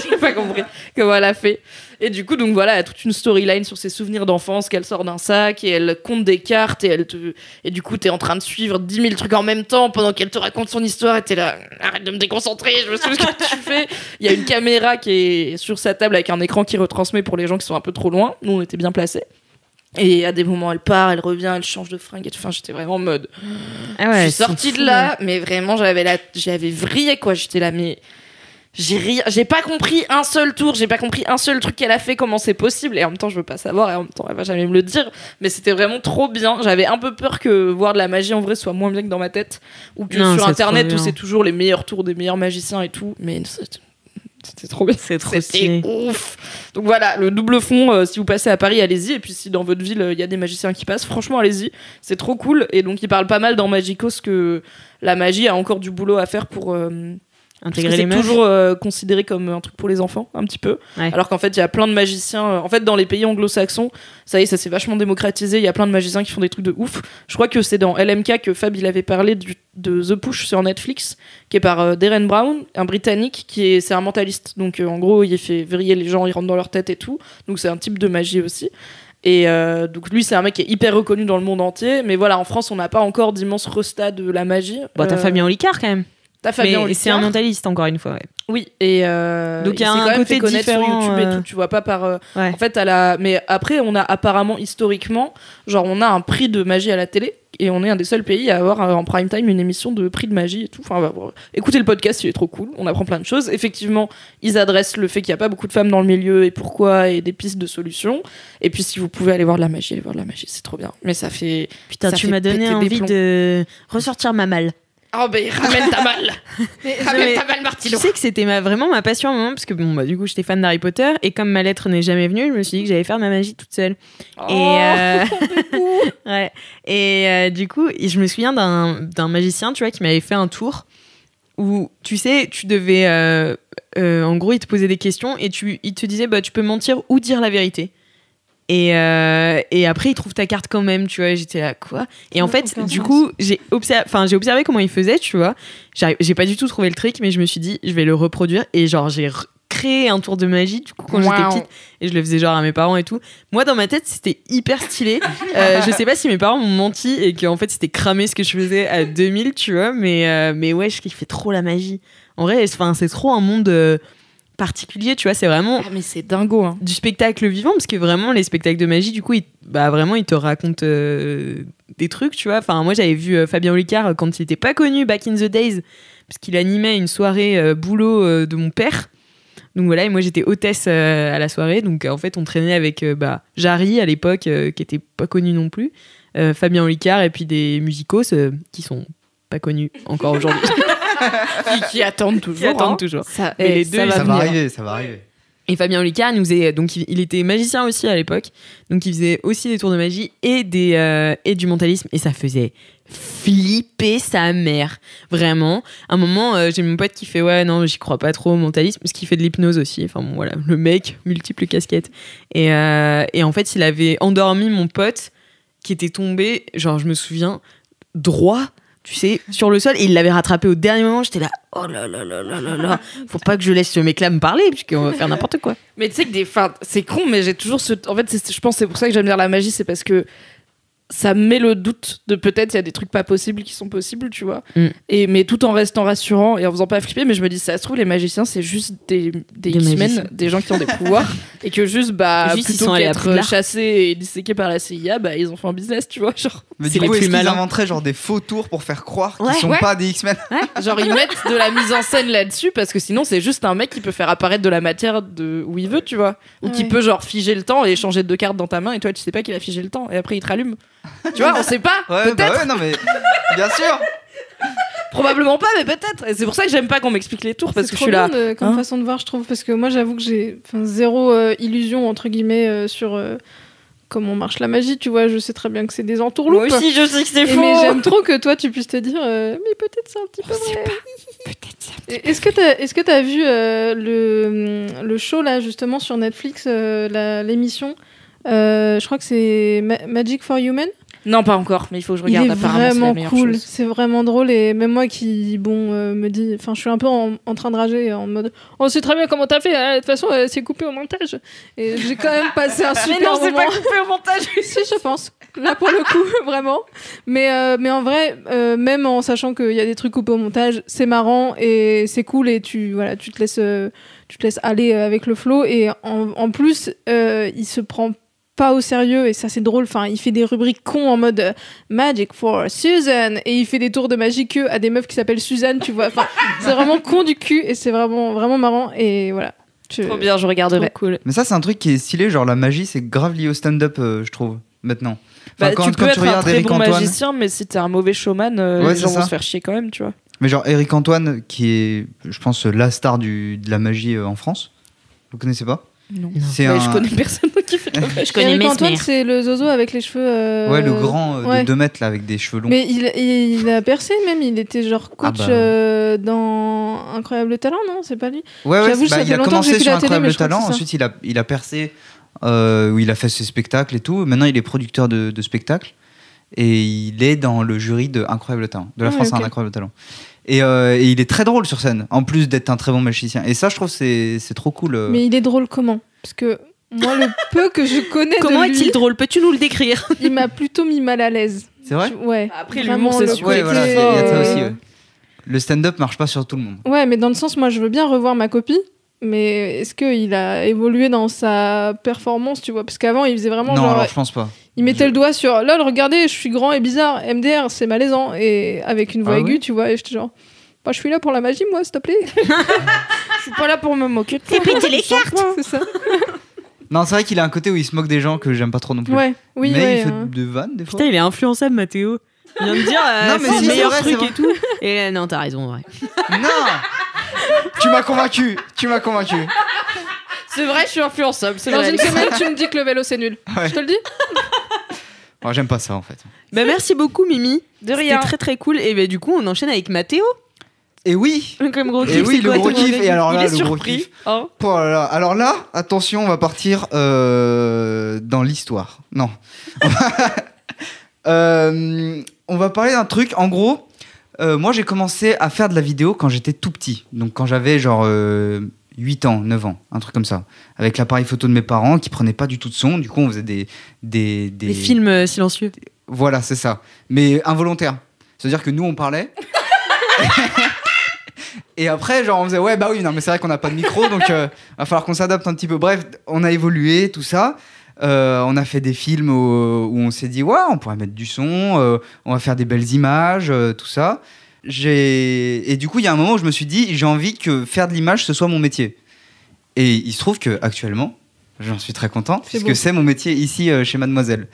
J'ai pas compris comment elle a fait. Et du coup, donc voilà, elle a toute une storyline sur ses souvenirs d'enfance qu'elle sort d'un sac et elle compte des cartes et du coup, t'es en train de suivre 10 000 trucs en même temps pendant qu'elle te raconte son histoire et t'es là, arrête de me déconcentrer, je sais ce que tu fais. Il y a une caméra qui est sur sa table avec un écran qui retransmet pour les gens qui sont un peu trop loin. Nous, on était bien placés. Et à des moments, elle part, elle revient, elle change de fringue. Enfin, j'étais vraiment en mode. Ah ouais, je suis sortie de là, mais vraiment, j'avais vrillé, quoi. J'étais là, mais. J'ai pas compris un seul tour, j'ai pas compris un seul truc qu'elle a fait, comment c'est possible, et en même temps je veux pas savoir, et en même temps elle va jamais me le dire, mais c'était vraiment trop bien. J'avais un peu peur que voir de la magie en vrai soit moins bien que dans ma tête, ou que sur internet où c'est toujours les meilleurs tours des meilleurs magiciens et tout, mais c'était trop bien, c'était ouf. Donc voilà, le double fond, si vous passez à Paris, allez-y, et puis si dans votre ville il y a des magiciens qui passent, franchement allez-y, c'est trop cool. Et donc il parle pas mal dans Magicos que la magie a encore du boulot à faire pour intégrer les meufs. C'est toujours considéré comme un truc pour les enfants, un petit peu. Ouais. Alors qu'en fait, il y a plein de magiciens. En fait, dans les pays anglo-saxons, ça s'est vachement démocratisé. Il y a plein de magiciens qui font des trucs de ouf. Je crois que c'est dans LMK que Fab il avait parlé de The Push sur Netflix, qui est par Darren Brown, un Britannique c'est un mentaliste. Donc en gros, il fait vriller les gens, il rentre dans leur tête et tout. Donc c'est un type de magie aussi. Et donc lui c'est un mec qui est hyper reconnu dans le monde entier. Mais voilà, en France, on n'a pas encore d'immenses restats de la magie. Bon, t'as Fabien Olicard quand même. Mais c'est un mentaliste encore une fois, ouais. Oui, et donc il y a un côté différent sur YouTube et tout, tu vois pas par en fait mais après on a apparemment historiquement, genre on a un prix de magie à la télé et on est un des seuls pays à avoir en prime time une émission de prix de magie et tout. Enfin écoutez le podcast, il est trop cool, on apprend plein de choses. Effectivement, ils adressent le fait qu'il y a pas beaucoup de femmes dans le milieu et pourquoi, et des pistes de solutions. Et puis si vous pouvez aller voir de la magie, c'est trop bien. Mais ça fait tu m'as donné envie de ressortir ma malle. Oh ben ramène ta malle. Ramène ta malle, Martino. Tu sais que c'était vraiment ma passion à un moment, parce que bon, du coup j'étais fan d'Harry Potter et comme ma lettre n'est jamais venue, je me suis dit que j'allais faire ma magie toute seule. Ouais. Et du coup je me souviens d'un magicien, tu vois, qui m'avait fait un tour où tu sais tu devais en gros il te posait des questions et il te disait bah tu peux mentir ou dire la vérité. Et après il trouve ta carte quand même, tu vois, et j'étais là quoi. Et en fait du coup j'ai observé comment il faisait, tu vois. J'ai pas du tout trouvé le trick, mais je me suis dit je vais le reproduire et genre j'ai créé un tour de magie du coup quand j'étais petite et je le faisais genre à mes parents et tout. Moi dans ma tête c'était hyper stylé. Je sais pas si mes parents m'ont menti et qu'en fait c'était cramé ce que je faisais à 2000, tu vois, mais ouais, je kiffais trop la magie. En vrai, c'est trop un monde particulier, tu vois, c'est vraiment mais c'est dingo, hein. Du spectacle vivant, parce que vraiment les spectacles de magie, du coup ils te racontent des trucs, tu vois. Enfin moi j'avais vu Fabien Olicard quand il était pas connu back in the days, parce qu'il animait une soirée boulot de mon père. Donc voilà, et moi j'étais hôtesse à la soirée, donc en fait on traînait avec Jarry à l'époque qui était pas connu non plus, Fabien Olicard et puis des musicos qui sont pas connus encore aujourd'hui. qui attendent toujours. Ça, et les deux, ça va arriver. Et Fabien Olicard il nous faisait, donc il était magicien aussi à l'époque, donc il faisait aussi des tours de magie et du mentalisme, et ça faisait flipper sa mère, vraiment. À un moment j'ai mon pote qui fait ouais non j'y crois pas trop au mentalisme, parce qu'il fait de l'hypnose aussi, enfin bon voilà, le mec multiples casquettes, et en fait il avait endormi mon pote qui était tombé, genre je me souviens, droit, tu sais, sur le sol, et il l'avait rattrapé au dernier moment. J'étais là, oh là là là là là là, faut pas que je laisse ce mec-là me parler, puisqu'on va faire n'importe quoi. Mais tu sais que c'est con, mais j'ai toujours ce. En fait, je pense que c'est pour ça que j'aime bien la magie, c'est parce que ça me met le doute de peut-être il y a des trucs pas possibles qui sont possibles, tu vois. Mais tout en restant rassurant et en faisant pas flipper, mais je me dis, ça se trouve, les magiciens, c'est juste des X-Men, des gens qui ont des pouvoirs, et que juste, Juste, ils plutôt sont allés à qu'être Poudlard. chassés et disséqués par la CIA, ils ont fait un business, tu vois. Genre, Mais C'est du coup, les plus est-ce qu'ils malins. inventeraient genre des faux tours pour faire croire qu'ils Ouais. sont Ouais. pas des X-Men? ils mettent de la mise en scène là-dessus, parce que sinon, c'est juste un mec qui peut faire apparaître de la matière où il veut, tu vois. Ou qui Ouais. peut, genre, figer le temps et changer de carte dans ta main, et toi, tu sais pas qu'il a figé le temps, et après, il te rallume. Tu vois, on sait pas. Ouais, Peut-être. ouais, non mais bien sûr. Probablement pas, mais peut-être. Et c'est pour ça que j'aime pas qu'on m'explique les tours, parce que je suis là. Comme Hein façon de voir, je trouve, parce que moi, j'avoue que j'ai zéro illusion entre guillemets sur comment marche la magie. Tu vois, je sais très bien que c'est des entourloupes. Moi aussi, je sais que c'est faux. Mais j'aime trop que toi, tu puisses te dire, mais peut-être c'est un petit peu vrai. Et Est-ce que t'as vu le show là justement sur Netflix, l'émission? Je crois que c'est Magic for Human. Non, pas encore, mais il faut que je Il regarde. est Apparemment, c'est la vraiment meilleure cool, chose. c'est vraiment drôle, et même moi qui me dis, enfin je suis un peu en train de rager en mode on sait très bien comment t'as fait, de toute façon c'est coupé au montage, et j'ai quand même passé un super Mais non, c'est moment. pas coupé au montage. Si, je pense. Là, pour le coup, vraiment. Mais en vrai, même en sachant qu'il y a des trucs coupés au montage, c'est marrant et c'est cool, et tu te laisses aller avec le flow. Et en plus, il se prend pas au sérieux, et ça c'est drôle. Enfin, il fait des rubriques cons en mode Magic for Susan, et il fait des tours de magie que à des meufs qui s'appellent Suzanne, tu vois. Enfin, c'est vraiment con du cul, et c'est vraiment vraiment marrant, et voilà. Trop bien, je regarderai. Cool. Mais ça, c'est un truc qui est stylé, genre la magie, c'est grave lié au stand-up, je trouve, maintenant. Enfin, Tu peux être un regardes très Eric bon Antoine, magicien, mais si t'es un mauvais showman, Ouais, les gens c'est vont ça. se faire chier quand même, tu vois. mais genre Eric Antoine, qui est, je pense, la star de la magie en France. Vous connaissez pas? Non. C'est Je connais personne qui fait de la magie. Je connais Eric Antoine, Mesmer. c'est le zozo avec les cheveux. Ouais, le grand ouais. de 2 mètres là, avec des cheveux longs. Mais il a percé même, il était genre coach Ah bah. dans Incroyable Talent, non? C'est pas lui? Ouais, J'avoue, ça fait il a longtemps que commencé j'ai plus sur la télé, mais Incroyable je crois que Talent, c'est ça. ensuite il a percé, où il a fait ses spectacles et tout. Maintenant, il est producteur de spectacles et il est dans le jury de Incroyable Talent, de la Ah, France ok. à Incroyable Talent. Et il est très drôle sur scène, en plus d'être un très bon magicien. Et ça, je trouve, c'est trop cool. Mais il est drôle comment? Parce que moi, le peu que je connais Comment de lui, est-il drôle? Peux-tu nous le décrire? il m'a plutôt mis mal à l'aise. C'est vrai? Ouais. Après, Vraiment, l'humour, c'est le sûr. Ouais, côté, voilà, il y a ça aussi. euh, Ouais. Le stand-up marche pas sur tout le monde. Ouais, mais dans le sens, moi, je veux bien revoir ma copie. Mais est-ce qu'il a évolué dans sa performance, tu vois? Parce qu'avant, il faisait vraiment Non, genre. alors je pense pas. Il mettait le doigt sur lol, regardez, je suis grand et bizarre, MDR, c'est malaisant, et avec une voix Ah aiguë, ouais tu vois, et j'étais genre, bah, je suis là pour la magie, moi, s'il te plaît. Je suis pas là pour me moquer de toi. péter les cartes. C'est ça. Non, c'est vrai qu'il a un côté où il se moque des gens que j'aime pas trop non plus. Ouais, oui, mais ouais, il fait hein. de vannes des fois. Putain, il est influençable, Mathéo. Il vient de dire Non, mais c'est si, le c'est meilleur vrai, truc c'est et tout. Et non, t'as raison, ouais. Non Tu m'as convaincu. C'est vrai, je suis influençable. C'est Dans vrai. une semaine, tu me dis que le vélo, c'est nul. Ouais. Je te le dis? Moi, j'aime pas ça en fait. Bah, merci beaucoup, Mimi. De rien. C'était très très cool. Et bah, du coup, on enchaîne avec Mathéo. Et oui Comme gros Et kiff, oui, c'est le quoi gros ton kiff. gros Et alors Il là, est le gros surpris. kiff. Hein. Oh là là. Alors là, attention, on va partir dans l'histoire. Non. On va parler d'un truc. En gros, moi, j'ai commencé à faire de la vidéo quand j'étais tout petit. Donc, quand j'avais genre 8 ans, 9 ans, un truc comme ça. Avec l'appareil photo de mes parents qui prenaient pas du tout de son. Du coup, on faisait des Les films silencieux. Voilà, c'est ça. Mais involontaire. C'est-à-dire que nous, on parlait. Et après, genre, on faisait, ouais, bah oui, non, mais c'est vrai qu'on n'a pas de micro, donc va falloir qu'on s'adapte un petit peu. Bref, on a évolué, tout ça. On a fait des films où on s'est dit, ouais, on pourrait mettre du son, on va faire des belles images, tout ça. Et du coup, il y a un moment où je me suis dit, j'ai envie que faire de l'image, ce soit mon métier. Et il se trouve qu'actuellement, j'en suis très content, C'est puisque beau. c'est mon métier ici chez Mademoiselle.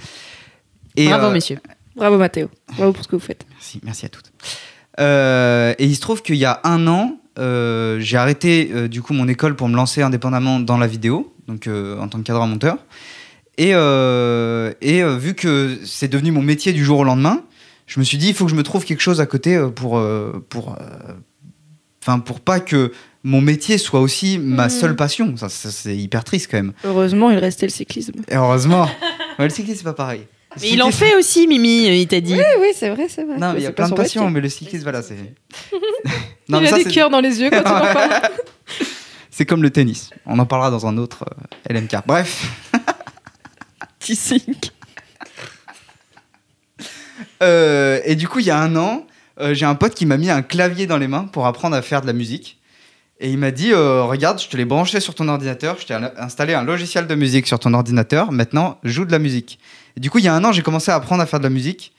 Et, Bravo, messieurs. Bravo Mathéo. Bravo pour ce que vous faites. Merci à toutes. Et il se trouve qu'il y a 1 an, j'ai arrêté du coup mon école pour me lancer indépendamment dans la vidéo, donc en tant que cadreur monteur. Et vu que c'est devenu mon métier du jour au lendemain, je me suis dit il faut que je me trouve quelque chose à côté pour pas que mon métier soit aussi ma seule passion. Ça, c'est hyper triste quand même. Heureusement, il restait le cyclisme. Et heureusement, ouais, le cyclisme c'est pas pareil. Mais il en fait aussi, Mimi, il t'a dit. Oui, c'est vrai, c'est vrai. Non, mais il y a C'est plein pas de son passion, métier. mais le cyclisme, voilà, c'est. Il a des cœurs dans les yeux quand il en parle. C'est comme le tennis. On en parlera dans un autre LMK. Bref. T-Sync. Et du coup, il y a un an, j'ai un pote qui m'a mis un clavier dans les mains pour apprendre à faire de la musique. Et il m'a dit, regarde, je te l'ai branché sur ton ordinateur, je t'ai installé un logiciel de musique sur ton ordinateur, maintenant, joue de la musique. Et du coup, il y a un an, j'ai commencé à apprendre à faire de la musique,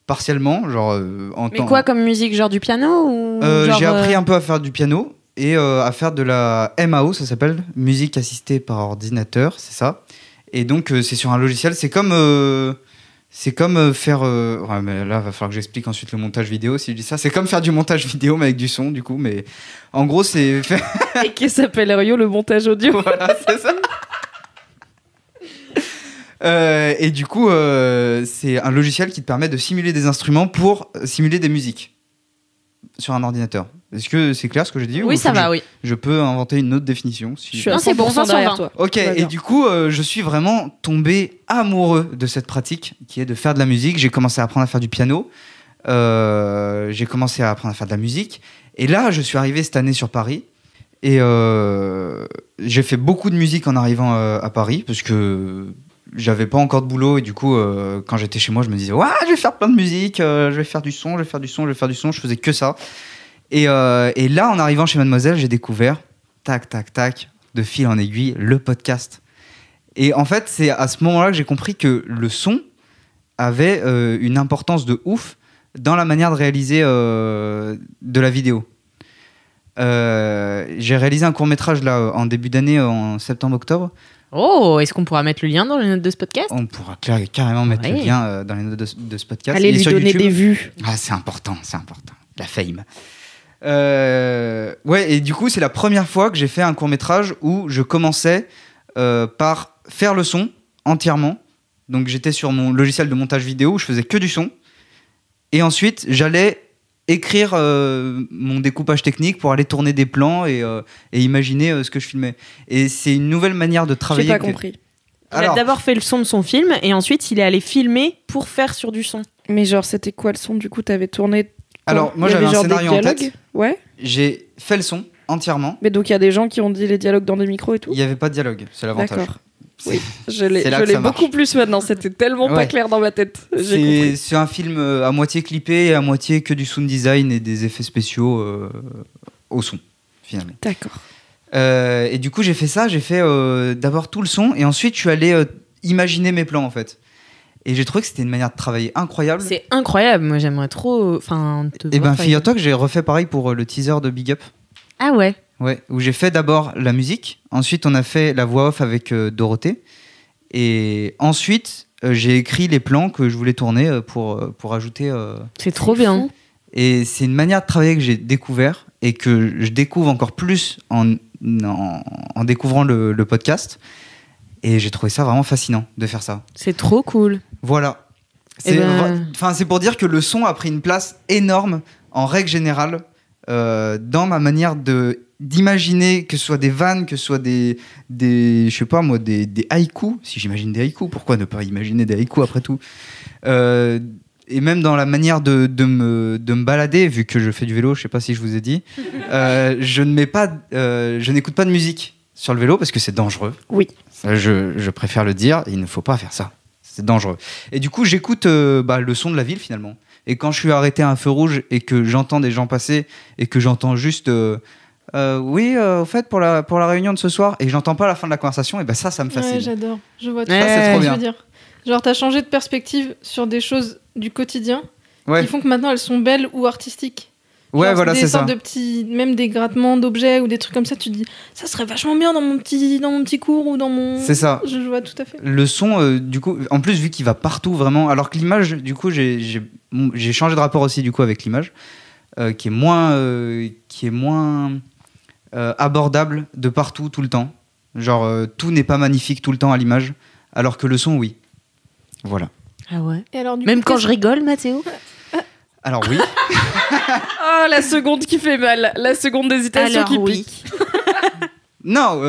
partiellement, genre en Mais quoi comme musique, genre du piano ou genre, J'ai appris un peu à faire du piano et à faire de la MAO, ça s'appelle, musique assistée par ordinateur, c'est ça. Et donc, c'est sur un logiciel, c'est comme faire... ouais, mais là, il va falloir que j'explique ensuite le montage vidéo si je dis ça. C'est comme faire du montage vidéo, mais avec du son, du coup. Mais en gros, c'est... Et qui s'appelle Rio, le montage audio. Voilà, c'est ça. Et du coup, c'est un logiciel qui te permet de simuler des instruments pour simuler des musiques sur un ordinateur. Est-ce que c'est clair ce que j'ai dit? Oui, ça va, oui. Je peux inventer une autre définition. Si... Je suis à Non, c'est bon, 100% derrière toi. Ok, Tout va et bien. du coup, je suis vraiment tombé amoureux de cette pratique qui est de faire de la musique. J'ai commencé à apprendre à faire du piano. J'ai commencé à apprendre à faire de la musique. Et là, je suis arrivé cette année sur Paris. Et j'ai fait beaucoup de musique en arrivant à Paris parce que j'avais pas encore de boulot. Et du coup, quand j'étais chez moi, je me disais, ouais, je vais faire plein de musique, je vais faire du son, je vais faire du son, je vais faire du son. Je faisais que ça. Et là, en arrivant chez Mademoiselle, j'ai découvert, tac, tac, tac, de fil en aiguille, le podcast. Et en fait, c'est à ce moment-là que j'ai compris que le son avait une importance de ouf dans la manière de réaliser de la vidéo. J'ai réalisé un court-métrage là en début d'année, en septembre-octobre. Oh, est-ce qu'on pourra mettre le lien dans les notes de ce podcast? On pourra carrément mettre le Ouais. lien dans les notes de ce podcast. Allez Et lui sur donner YouTube. des vues. Ah, c'est important. La fame. Ouais, et du coup, c'est la première fois que j'ai fait un court-métrage où je commençais par faire le son entièrement. Donc, j'étais sur mon logiciel de montage vidéo où je faisais que du son. Et ensuite, j'allais écrire mon découpage technique pour aller tourner des plans et imaginer ce que je filmais. Et c'est une nouvelle manière de J'ai travailler. pas compris. Il a d'abord fait le son de son film et ensuite il est allé filmer pour faire sur du son. Mais genre, c'était quoi le son du coup? T'avais tourné. Alors, moi, Il y j'avais avait un genre des scénario en tête. dialogues. Ouais. J'ai fait le son entièrement. Mais donc il y a des gens qui ont dit les dialogues dans des micros et tout. Il n'y avait pas de dialogue, c'est l'avantage. D'accord. C'est- Oui, je l'ai c'est là que ça marche. beaucoup plus maintenant. C'était tellement pas Ouais. clair dans ma tête. J'ai compris. C'est un film à moitié clippé et à moitié que du sound design et des effets spéciaux au son, finalement. D'accord. Et du coup, j'ai fait ça. J'ai fait d'abord tout le son et ensuite, je suis allé imaginer mes plans, en fait. Et j'ai trouvé que c'était une manière de travailler incroyable. C'est incroyable, moi j'aimerais trop. Enfin, te Et voir ben, travailler. figure-toi que j'ai refait pareil pour le teaser de Big Up. Ah ouais. Ouais, où j'ai fait d'abord la musique, ensuite on a fait la voix off avec Dorothée, et ensuite j'ai écrit les plans que je voulais tourner pour ajouter. C'est trop bien. Et c'est une manière de travailler que j'ai découvert et que je découvre encore plus en découvrant le podcast. Et j'ai trouvé ça vraiment fascinant de faire ça. C'est trop cool. Voilà. Eh ben- C'est pour dire que le son a pris une place énorme en règle générale dans ma manière d'imaginer, que ce soit des vannes, que ce soit des je sais pas moi, des haïkus. Si j'imagine des haïkus, pourquoi ne pas imaginer des haïkus après tout? Et même dans la manière de me balader, vu que je fais du vélo, je sais pas si je vous ai dit, je n'écoute pas de musique sur le vélo parce que c'est dangereux. Oui. Ça, je préfère le dire, il ne faut pas faire ça. C'est dangereux. Et du coup, j'écoute le son de la ville finalement. Et quand je suis arrêté à un feu rouge et que j'entends des gens passer et que j'entends juste oui, au fait, pour la réunion de ce soir, et que j'entends pas la fin de la conversation, et ben ça me fascine. Ouais, j'adore. Je vois tout Ouais, à fait c'est ce trop que tu bien. veux dire. Genre, t'as changé de perspective sur des choses du quotidien Ouais, qui font que maintenant elles sont belles ou artistiques. ouais, Genre, voilà, des c'est ça. sortes de petits, même des grattements d'objets ou des trucs comme ça, tu te dis, ça serait vachement bien dans mon petit cours ou dans mon. C'est ça. Je vois tout à fait. Le son, du coup, en plus, vu qu'il va partout vraiment, alors que l'image, du coup, j'ai changé de rapport aussi, du coup, avec l'image, qui est moins abordable de partout, tout le temps. Genre, tout n'est pas magnifique tout le temps à l'image, alors que le son, oui. Voilà. Ah ouais. Et alors, du Même coup, quand qu'est-ce- je rigole, Mathéo. Alors oui, Oh, la seconde qui fait mal. La seconde d'hésitation Alors, qui oui. pique. non,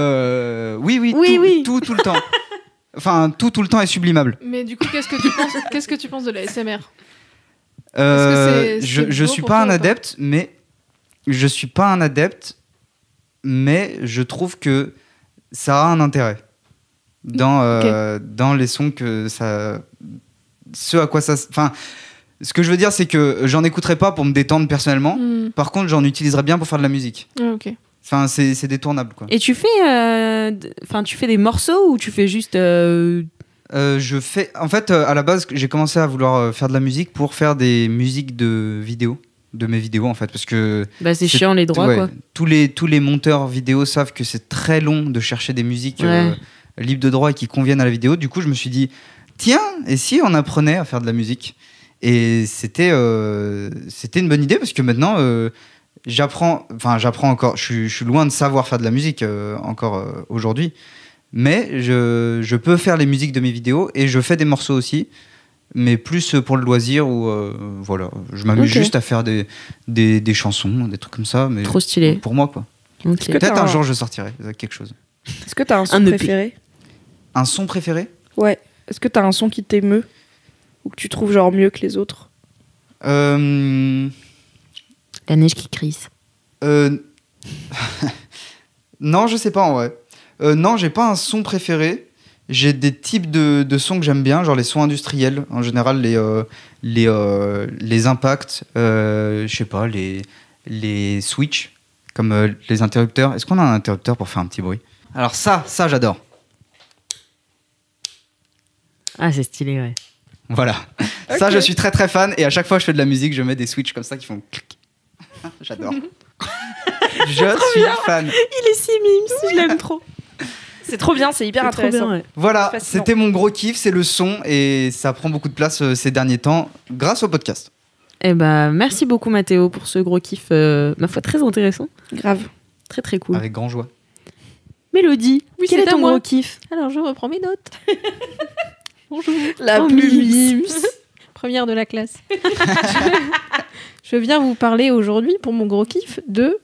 oui, Oui, oui. tout le temps. Enfin, tout le temps est sublimable. Mais du coup, qu'est-ce que tu penses de la SMR? Je suis pas un adepte, mais je trouve que ça a un intérêt dans les sons que ça, ce à quoi ça, enfin, ce que je veux dire, c'est que j'en écouterai pas pour me détendre personnellement. Par contre, j'en utiliserai bien pour faire de la musique. Ah, ok. Enfin, c'est détournable, quoi. Et tu fais des morceaux ou tu fais juste Je fais, en fait, à la base, j'ai commencé à vouloir faire de la musique pour faire des musiques de mes vidéos, en fait, parce que c'est chiant les droits, ouais, quoi. tous les monteurs vidéo savent que c'est très long de chercher des musiques libres de droit et qui conviennent à la vidéo. Du coup, je me suis dit, tiens, et si on apprenait à faire de la musique? Et c'était une bonne idée, parce que maintenant, j'apprends encore. Je suis loin de savoir faire de la musique encore aujourd'hui, mais je peux faire les musiques de mes vidéos et je fais des morceaux aussi, mais plus pour le loisir ou voilà, je m'amuse juste à faire des chansons, des trucs comme ça, mais trop stylé pour moi, quoi. Okay. Peut-être un jour je sortirai quelque chose. Est-ce que t'as un son préféré? Un son préféré? Ouais. Est-ce que t'as un son qui t'émeut ou que tu trouves genre mieux que les autres? La neige qui crisse. Non, je sais pas en vrai. Non, j'ai pas un son préféré. J'ai des types de sons que j'aime bien, genre les sons industriels. En général, les impacts, je sais pas, les switches, comme les interrupteurs. Est-ce qu'on a un interrupteur pour faire un petit bruit? Alors ça j'adore. Ah, c'est stylé, ouais. Voilà. Okay. Ça, je suis très très fan. Et à chaque fois que je fais de la musique, je mets des switches comme ça qui font clic. J'adore. Je suis fan. Il est si mime, je l'aime trop. C'est trop bien, c'est hyper intéressant. Bien, ouais. Voilà, c'était mon gros kiff, c'est le son. Et ça prend beaucoup de place ces derniers temps grâce au podcast. Eh ben, merci beaucoup Mathéo pour ce gros kiff, ma foi, très intéressant. Grave. Très très cool. Avec grand joie. Mélodie, quel est ton gros kiff? Alors, je reprends mes notes. Bonjour. La plus mimes. Première de la classe. Je viens vous parler aujourd'hui, pour mon gros kiff, de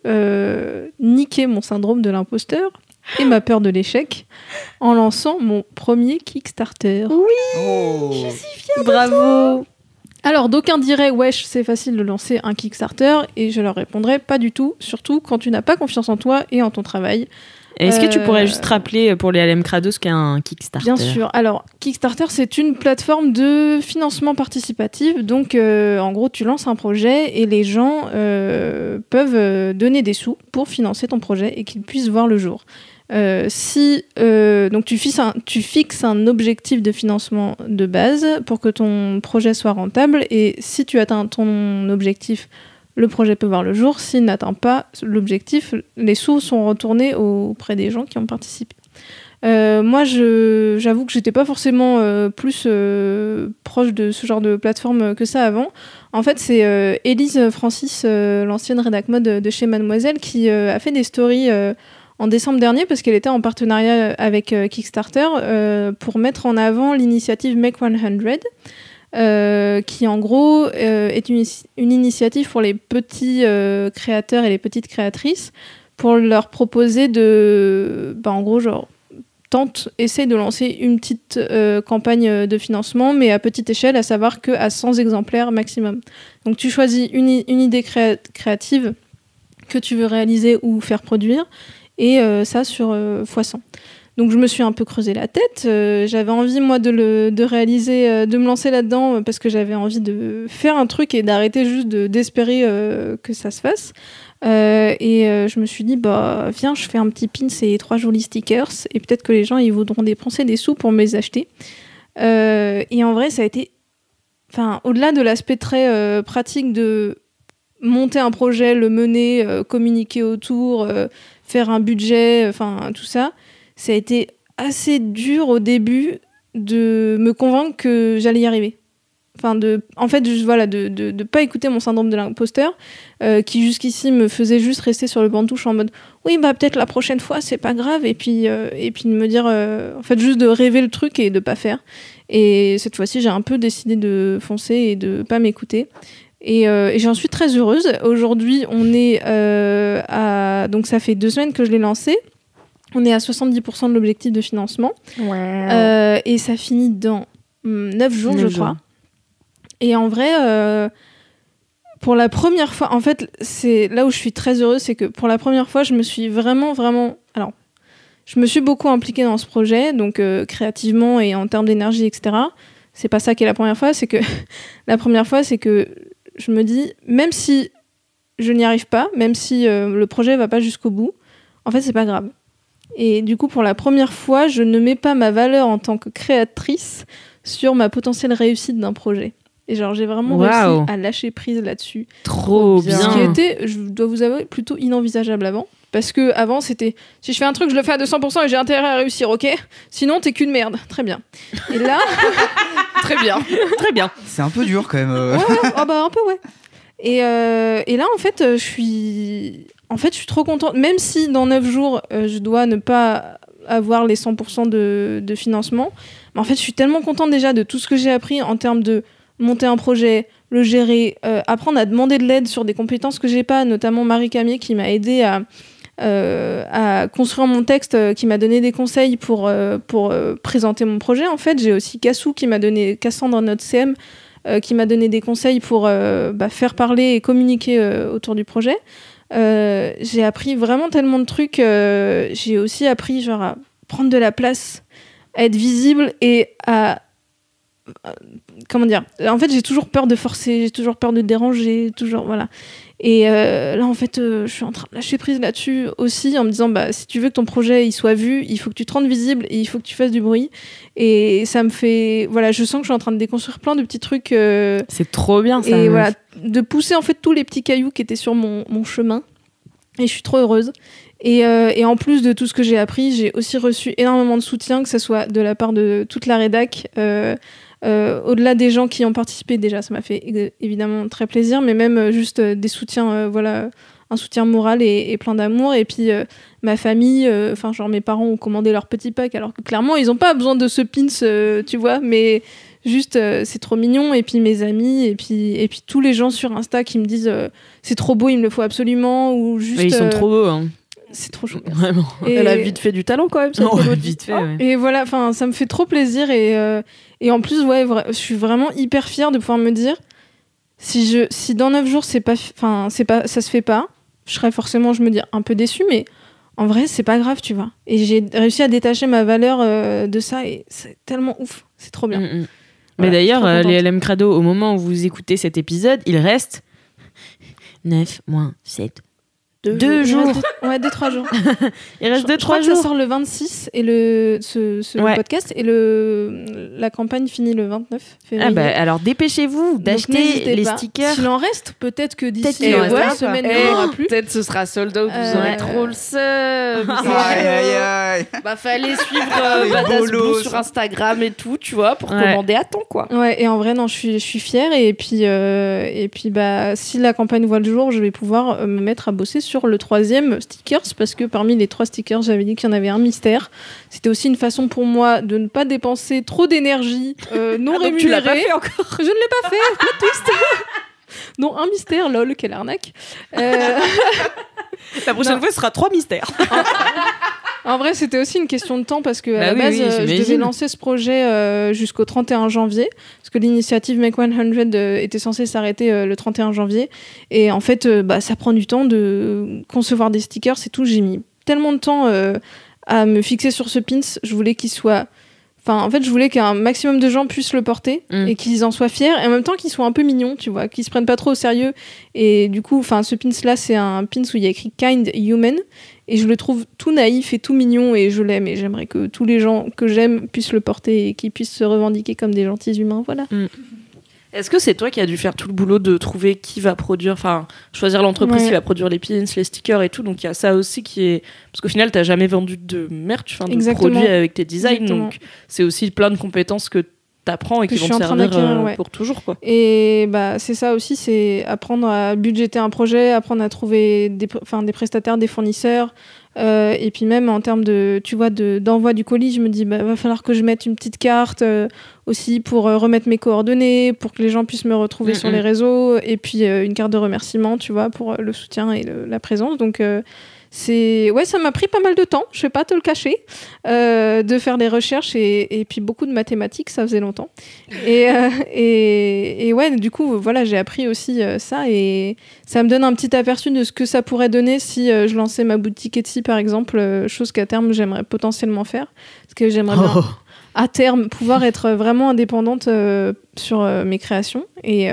niquer mon syndrome de l'imposteur et ma peur de l'échec en lançant mon premier Kickstarter. Oui, je suis fière. Bravo. Alors, d'aucuns diraient, wesh, c'est facile de lancer un Kickstarter, et je leur répondrais, pas du tout, surtout quand tu n'as pas confiance en toi et en ton travail. Est-ce que tu pourrais juste rappeler pour les LM Crado ce qu'est un Kickstarter? Bien sûr. Alors, Kickstarter, c'est une plateforme de financement participatif. Donc, en gros, tu lances un projet et les gens peuvent donner des sous pour financer ton projet et qu'ils puissent voir le jour. Donc, tu fixes un objectif de financement de base pour que ton projet soit rentable. Et si tu atteins ton objectif, le projet peut voir le jour. S'il n'atteint pas l'objectif, les sous sont retournés auprès des gens qui ont participé. Moi, j'avoue que j'étais pas forcément plus proche de ce genre de plateforme que ça avant. En fait, c'est Élise Francis, l'ancienne rédac mode de chez Mademoiselle, qui a fait des stories en décembre dernier parce qu'elle était en partenariat avec Kickstarter pour mettre en avant l'initiative Make 100. Qui en gros est une initiative pour les petits créateurs et les petites créatrices pour leur proposer en gros genre essaye de lancer une petite campagne de financement mais à petite échelle, à savoir qu'à 100 exemplaires maximum. Donc tu choisis une idée créative que tu veux réaliser ou faire produire et ça sur x100. Donc je me suis un peu creusé la tête. J'avais envie moi de réaliser, de me lancer là-dedans parce que j'avais envie de faire un truc et d'arrêter juste d'espérer que ça se fasse. Je me suis dit viens, je fais un petit pin, ces 3 jolis stickers et peut-être que les gens ils voudront dépenser des sous pour me les acheter. Et en vrai ça a été, au-delà de l'aspect très pratique de monter un projet, le mener, communiquer autour, faire un budget, tout ça. Ça a été assez dur au début de me convaincre que j'allais y arriver. De pas écouter mon syndrome de l'imposteur qui jusqu'ici me faisait juste rester sur le banc de touche en mode oui peut-être la prochaine fois c'est pas grave et puis de me dire juste de rêver le truc et de pas faire. Et cette fois-ci j'ai un peu décidé de foncer et de pas m'écouter. Et j'en suis très heureuse. Aujourd'hui on est donc ça fait 2 semaines que je l'ai lancé. On est à 70% de l'objectif de financement. Et ça finit dans 9 jours, 9 je jours. crois. Et en vrai, pour la première fois, en fait, c'est là où je suis très heureuse, c'est que pour la première fois, je me suis vraiment... Alors, je me suis beaucoup impliquée dans ce projet, donc créativement et en termes d'énergie, etc. C'est pas ça qui est la première fois, c'est que la première fois, c'est que je me dis, même si je n'y arrive pas, même si le projet va pas jusqu'au bout, en fait, c'est pas grave. Et du coup, pour la première fois, je ne mets pas ma valeur en tant que créatrice sur ma potentielle réussite d'un projet. Et genre, j'ai vraiment réussi à lâcher prise là-dessus. Trop bien. Ce qui était, je dois vous avouer, plutôt inenvisageable avant. Parce que avant, c'était, si je fais un truc, je le fais à 200% et j'ai intérêt à réussir, ok ? Sinon, t'es qu'une merde. Très bien. Et là... Très bien. Très bien. C'est un peu dur quand même. Ouais, oh bah un peu, ouais. Et là, en fait, je suis trop contente. Même si dans 9 jours, je dois ne pas avoir les 100% de financement, mais en fait, je suis tellement contente déjà de tout ce que j'ai appris en termes de monter un projet, le gérer, apprendre à demander de l'aide sur des compétences que j'ai pas, notamment Marie Camier qui m'a aidée à construire mon texte, qui m'a donné des conseils pour présenter mon projet. En fait, j'ai aussi Cassandre, notre CM, qui m'a donné des conseils pour faire parler et communiquer autour du projet. J'ai appris vraiment tellement de trucs. J'ai aussi appris genre, à prendre de la place, à être visible et à... comment dire ? En fait, j'ai toujours peur de forcer, j'ai toujours peur de déranger, toujours... Voilà. Et là, en fait, je suis en train de lâcher prise là-dessus aussi, en me disant, si tu veux que ton projet il soit vu, il faut que tu te rendes visible et il faut que tu fasses du bruit. Et ça me fait... Voilà, je sens que je suis en train de déconstruire plein de petits trucs. C'est trop bien, ça. Et voilà, de pousser, en fait, tous les petits cailloux qui étaient sur mon chemin. Et je suis trop heureuse. Et en plus de tout ce que j'ai appris, j'ai aussi reçu énormément de soutien, que ce soit de la part de toute la rédac, au-delà des gens qui ont participé, déjà ça m'a fait évidemment très plaisir, mais même juste des soutiens, un soutien moral et plein d'amour. Et puis ma famille, genre mes parents ont commandé leur petit pack, alors que clairement ils n'ont pas besoin de ce pins, tu vois, mais juste c'est trop mignon. Et puis mes amis, et puis tous les gens sur Insta qui me disent c'est trop beau, il me le faut absolument, ou juste... Mais ils sont trop beaux, hein. C'est trop chou. Vraiment. Elle a vite fait du talent quand même, cette Non, Élodie. vite fait, ouais. Et voilà, ça me fait trop plaisir. Et en plus, ouais, je suis vraiment hyper fière de pouvoir me dire, si dans 9 jours, ça se fait pas, je serais forcément, je me dis, un peu déçue, mais en vrai, c'est pas grave, tu vois. Et j'ai réussi à détacher ma valeur de ça, et c'est tellement ouf. C'est trop bien. Mais Voilà, d'ailleurs, je suis trop les contente. LM Crado, au moment où vous écoutez cet épisode, il reste 9 moins 7. 2 jours. 2-3 jours. Il reste Je 2-3 crois que jours. ça sort le 26 et ce Ouais. podcast, et la campagne finit le 29 février. Ah bah, alors dépêchez-vous Donc, d'acheter n'hésitez les pas. stickers. S'il en reste, peut-être que Peut-être d'ici qu'il en restera une pas. semaine, il n'y en aura plus. Peut-être ce sera sold out, vous Ouais. aurez trop le seum. Aïe, aïe, aïe. Bah fallait suivre Les Badass bolos, Blue sur ça. Instagram et tout, tu vois, pour Ouais. commander à temps, quoi. Ouais, et en vrai, non, je suis fière. Et puis si la campagne voit le jour, je vais pouvoir me mettre à bosser sur le 3e stickers, parce que parmi les 3 stickers, j'avais dit qu'il y en avait un mystère. C'était aussi une façon pour moi de ne pas dépenser trop d'énergie non Ah, donc rémunérée. tu l'as pas fait encore. Je ne l'ai pas fait, plot twist. Non, un mystère, lol, quelle arnaque. La prochaine fois, ce sera 3 mystères. En vrai, c'était aussi une question de temps, parce que à Bah la oui, base, oui, je devais j'imagine. lancer ce projet jusqu'au 31 janvier, parce que l'initiative Make 100 était censée s'arrêter le 31 janvier. Et en fait, ça prend du temps de concevoir des stickers, c'est tout. J'ai mis tellement de temps à me fixer sur ce pins. Je voulais qu'il soit... Enfin, en fait, je voulais qu'un maximum de gens puissent le porter et qu'ils en soient fiers, et en même temps qu'ils soient un peu mignons, tu vois, qu'ils se prennent pas trop au sérieux. Et du coup, ce pins-là, c'est un pins où il y a écrit Kind Human, et je le trouve tout naïf et tout mignon, et je l'aime, et j'aimerais que tous les gens que j'aime puissent le porter et qu'ils puissent se revendiquer comme des gentils humains, voilà. Est-ce que c'est toi qui as dû faire tout le boulot de trouver qui va produire, choisir l'entreprise Ouais. qui va produire les pins, les stickers et tout, donc il y a ça aussi qui est... Parce qu'au final, t'as jamais vendu de merch, de Exactement. produits avec tes designs, Exactement. donc c'est aussi plein de compétences que t'apprends et Que qui je vont suis te en train servir d'acquérir, ouais. pour toujours, quoi. Et c'est ça aussi, c'est apprendre à budgéter un projet, apprendre à trouver des prestataires, des fournisseurs, et puis même en termes de, tu vois, d'envoi du colis, je me dis, va falloir que je mette une petite carte aussi pour remettre mes coordonnées, pour que les gens puissent me retrouver sur les réseaux, et puis une carte de remerciement, tu vois, pour le soutien et la présence. Donc ça m'a pris pas mal de temps, je vais pas te le cacher, de faire des recherches et puis beaucoup de mathématiques, ça faisait longtemps. Et ouais, du coup, voilà, j'ai appris aussi ça et ça me donne un petit aperçu de ce que ça pourrait donner si je lançais ma boutique Etsy, par exemple, chose qu'à terme, j'aimerais potentiellement faire. Parce que j'aimerais bien, à terme, pouvoir être vraiment indépendante sur mes créations. Et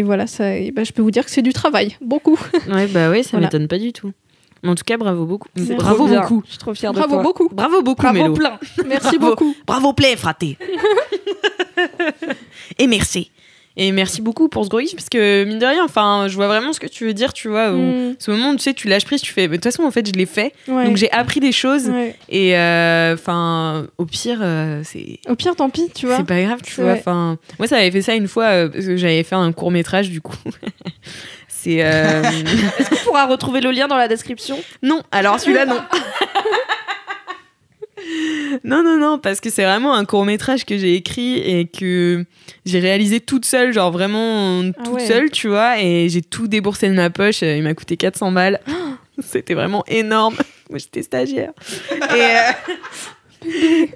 voilà, je peux vous dire que c'est du travail, beaucoup. Ouais, bah oui, ça Voilà. m'étonne pas du tout. En tout cas, bravo beaucoup. C'est Bravo trop bien. beaucoup. Je suis trop fière de Bravo toi. beaucoup. Bravo beaucoup, Bravo Mélo. plein. Merci Bravo. beaucoup. Bravo play, fraté. Et merci. Et merci beaucoup pour ce gros kiff, parce que mine de rien, enfin, je vois vraiment ce que tu veux dire, tu vois. Ce moment, tu sais, tu lâches prise, tu fais. Mais de toute façon, en fait, je l'ai fait. Ouais. Donc j'ai appris des choses. Ouais. Et enfin, au pire, c'est. Au pire, tant pis, tu vois. C'est pas grave, tu C'est vois. vrai. Enfin, moi, ça avait fait ça une fois parce que j'avais fait un court métrage, du coup. C'est. Est-ce qu'on pourra retrouver le lien dans la description? Non, alors celui-là, non. Non, parce que c'est vraiment un court-métrage que j'ai écrit et que j'ai réalisé toute seule, genre vraiment toute seule, tu vois, et j'ai tout déboursé de ma poche, il m'a coûté 400 balles. C'était vraiment énorme. Moi, j'étais stagiaire.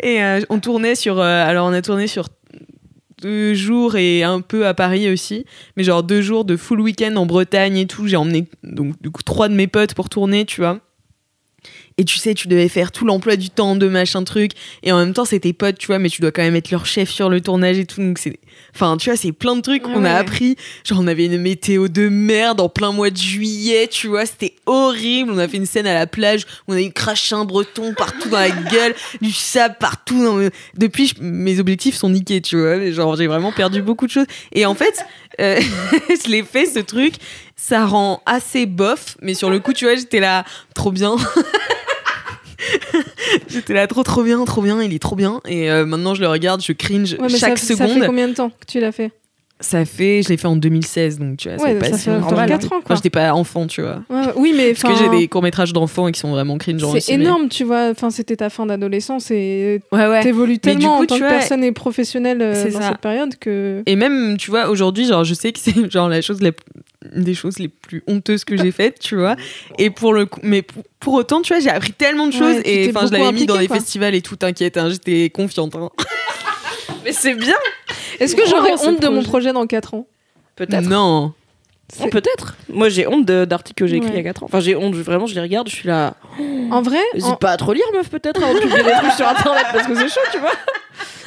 Et on tournait sur... alors, on a tourné sur 2 jours et un peu à Paris aussi, mais genre 2 jours de full week-end en Bretagne et tout. J'ai emmené donc du coup 3 de mes potes pour tourner, tu vois. Et tu sais, tu devais faire tout l'emploi du temps de machin truc. Et en même temps, c'est tes potes, tu vois, mais tu dois quand même être leur chef sur le tournage et tout. Donc c'est... Enfin, tu vois, c'est plein de trucs qu'on a appris. Genre, on avait une météo de merde en plein mois de juillet, tu vois. C'était horrible. On a fait une scène à la plage où on a eu craché un breton partout dans la gueule, du sable partout. Depuis, mes objectifs sont niqués, tu vois. Genre, j'ai vraiment perdu beaucoup de choses. Et en fait, je l'ai fait, ce truc. Ça rend assez bof. Mais sur le coup, tu vois, j'étais là, trop bien. J'étais là trop bien, il est trop bien. Et maintenant je le regarde, je cringe chaque seconde. Ça fait combien de temps que tu l'as fait? Je l'ai fait en 2016, donc tu vois, Ouais, c'est pas ça si fait longtemps. 4 ans, quoi. Quand j'étais pas enfant, tu vois. Oui, mais parce que j'ai des courts-métrages d'enfants et qui sont vraiment cringe. C'est énorme, tu vois. Enfin, c'était ta fin d'adolescence et ouais. t'évolues tellement coup, en tant que vois, personne et professionnelle dans ça. cette période que... Et même, tu vois, aujourd'hui, genre, je sais que c'est genre une des choses les plus honteuses que j'ai faites, tu vois. Et pour le coup, mais pour autant, tu vois, j'ai appris tellement de choses et enfin, je l'avais mis dans les festivals et tout, t'inquiète, hein, j'étais confiante. Hein. Mais c'est bien. Est-ce que j'aurais honte de mon projet dans 4 ans? Peut-être. Non. Oh, peut-être. Moi, j'ai honte d'articles que j'ai écrits il y a 4 ans. Enfin, j'ai honte, vraiment, je les regarde, je suis là. En vrai, N'hésite pas à trop lire, meuf, peut-être, avant de publier des trucs sur internet parce que c'est chaud, tu vois.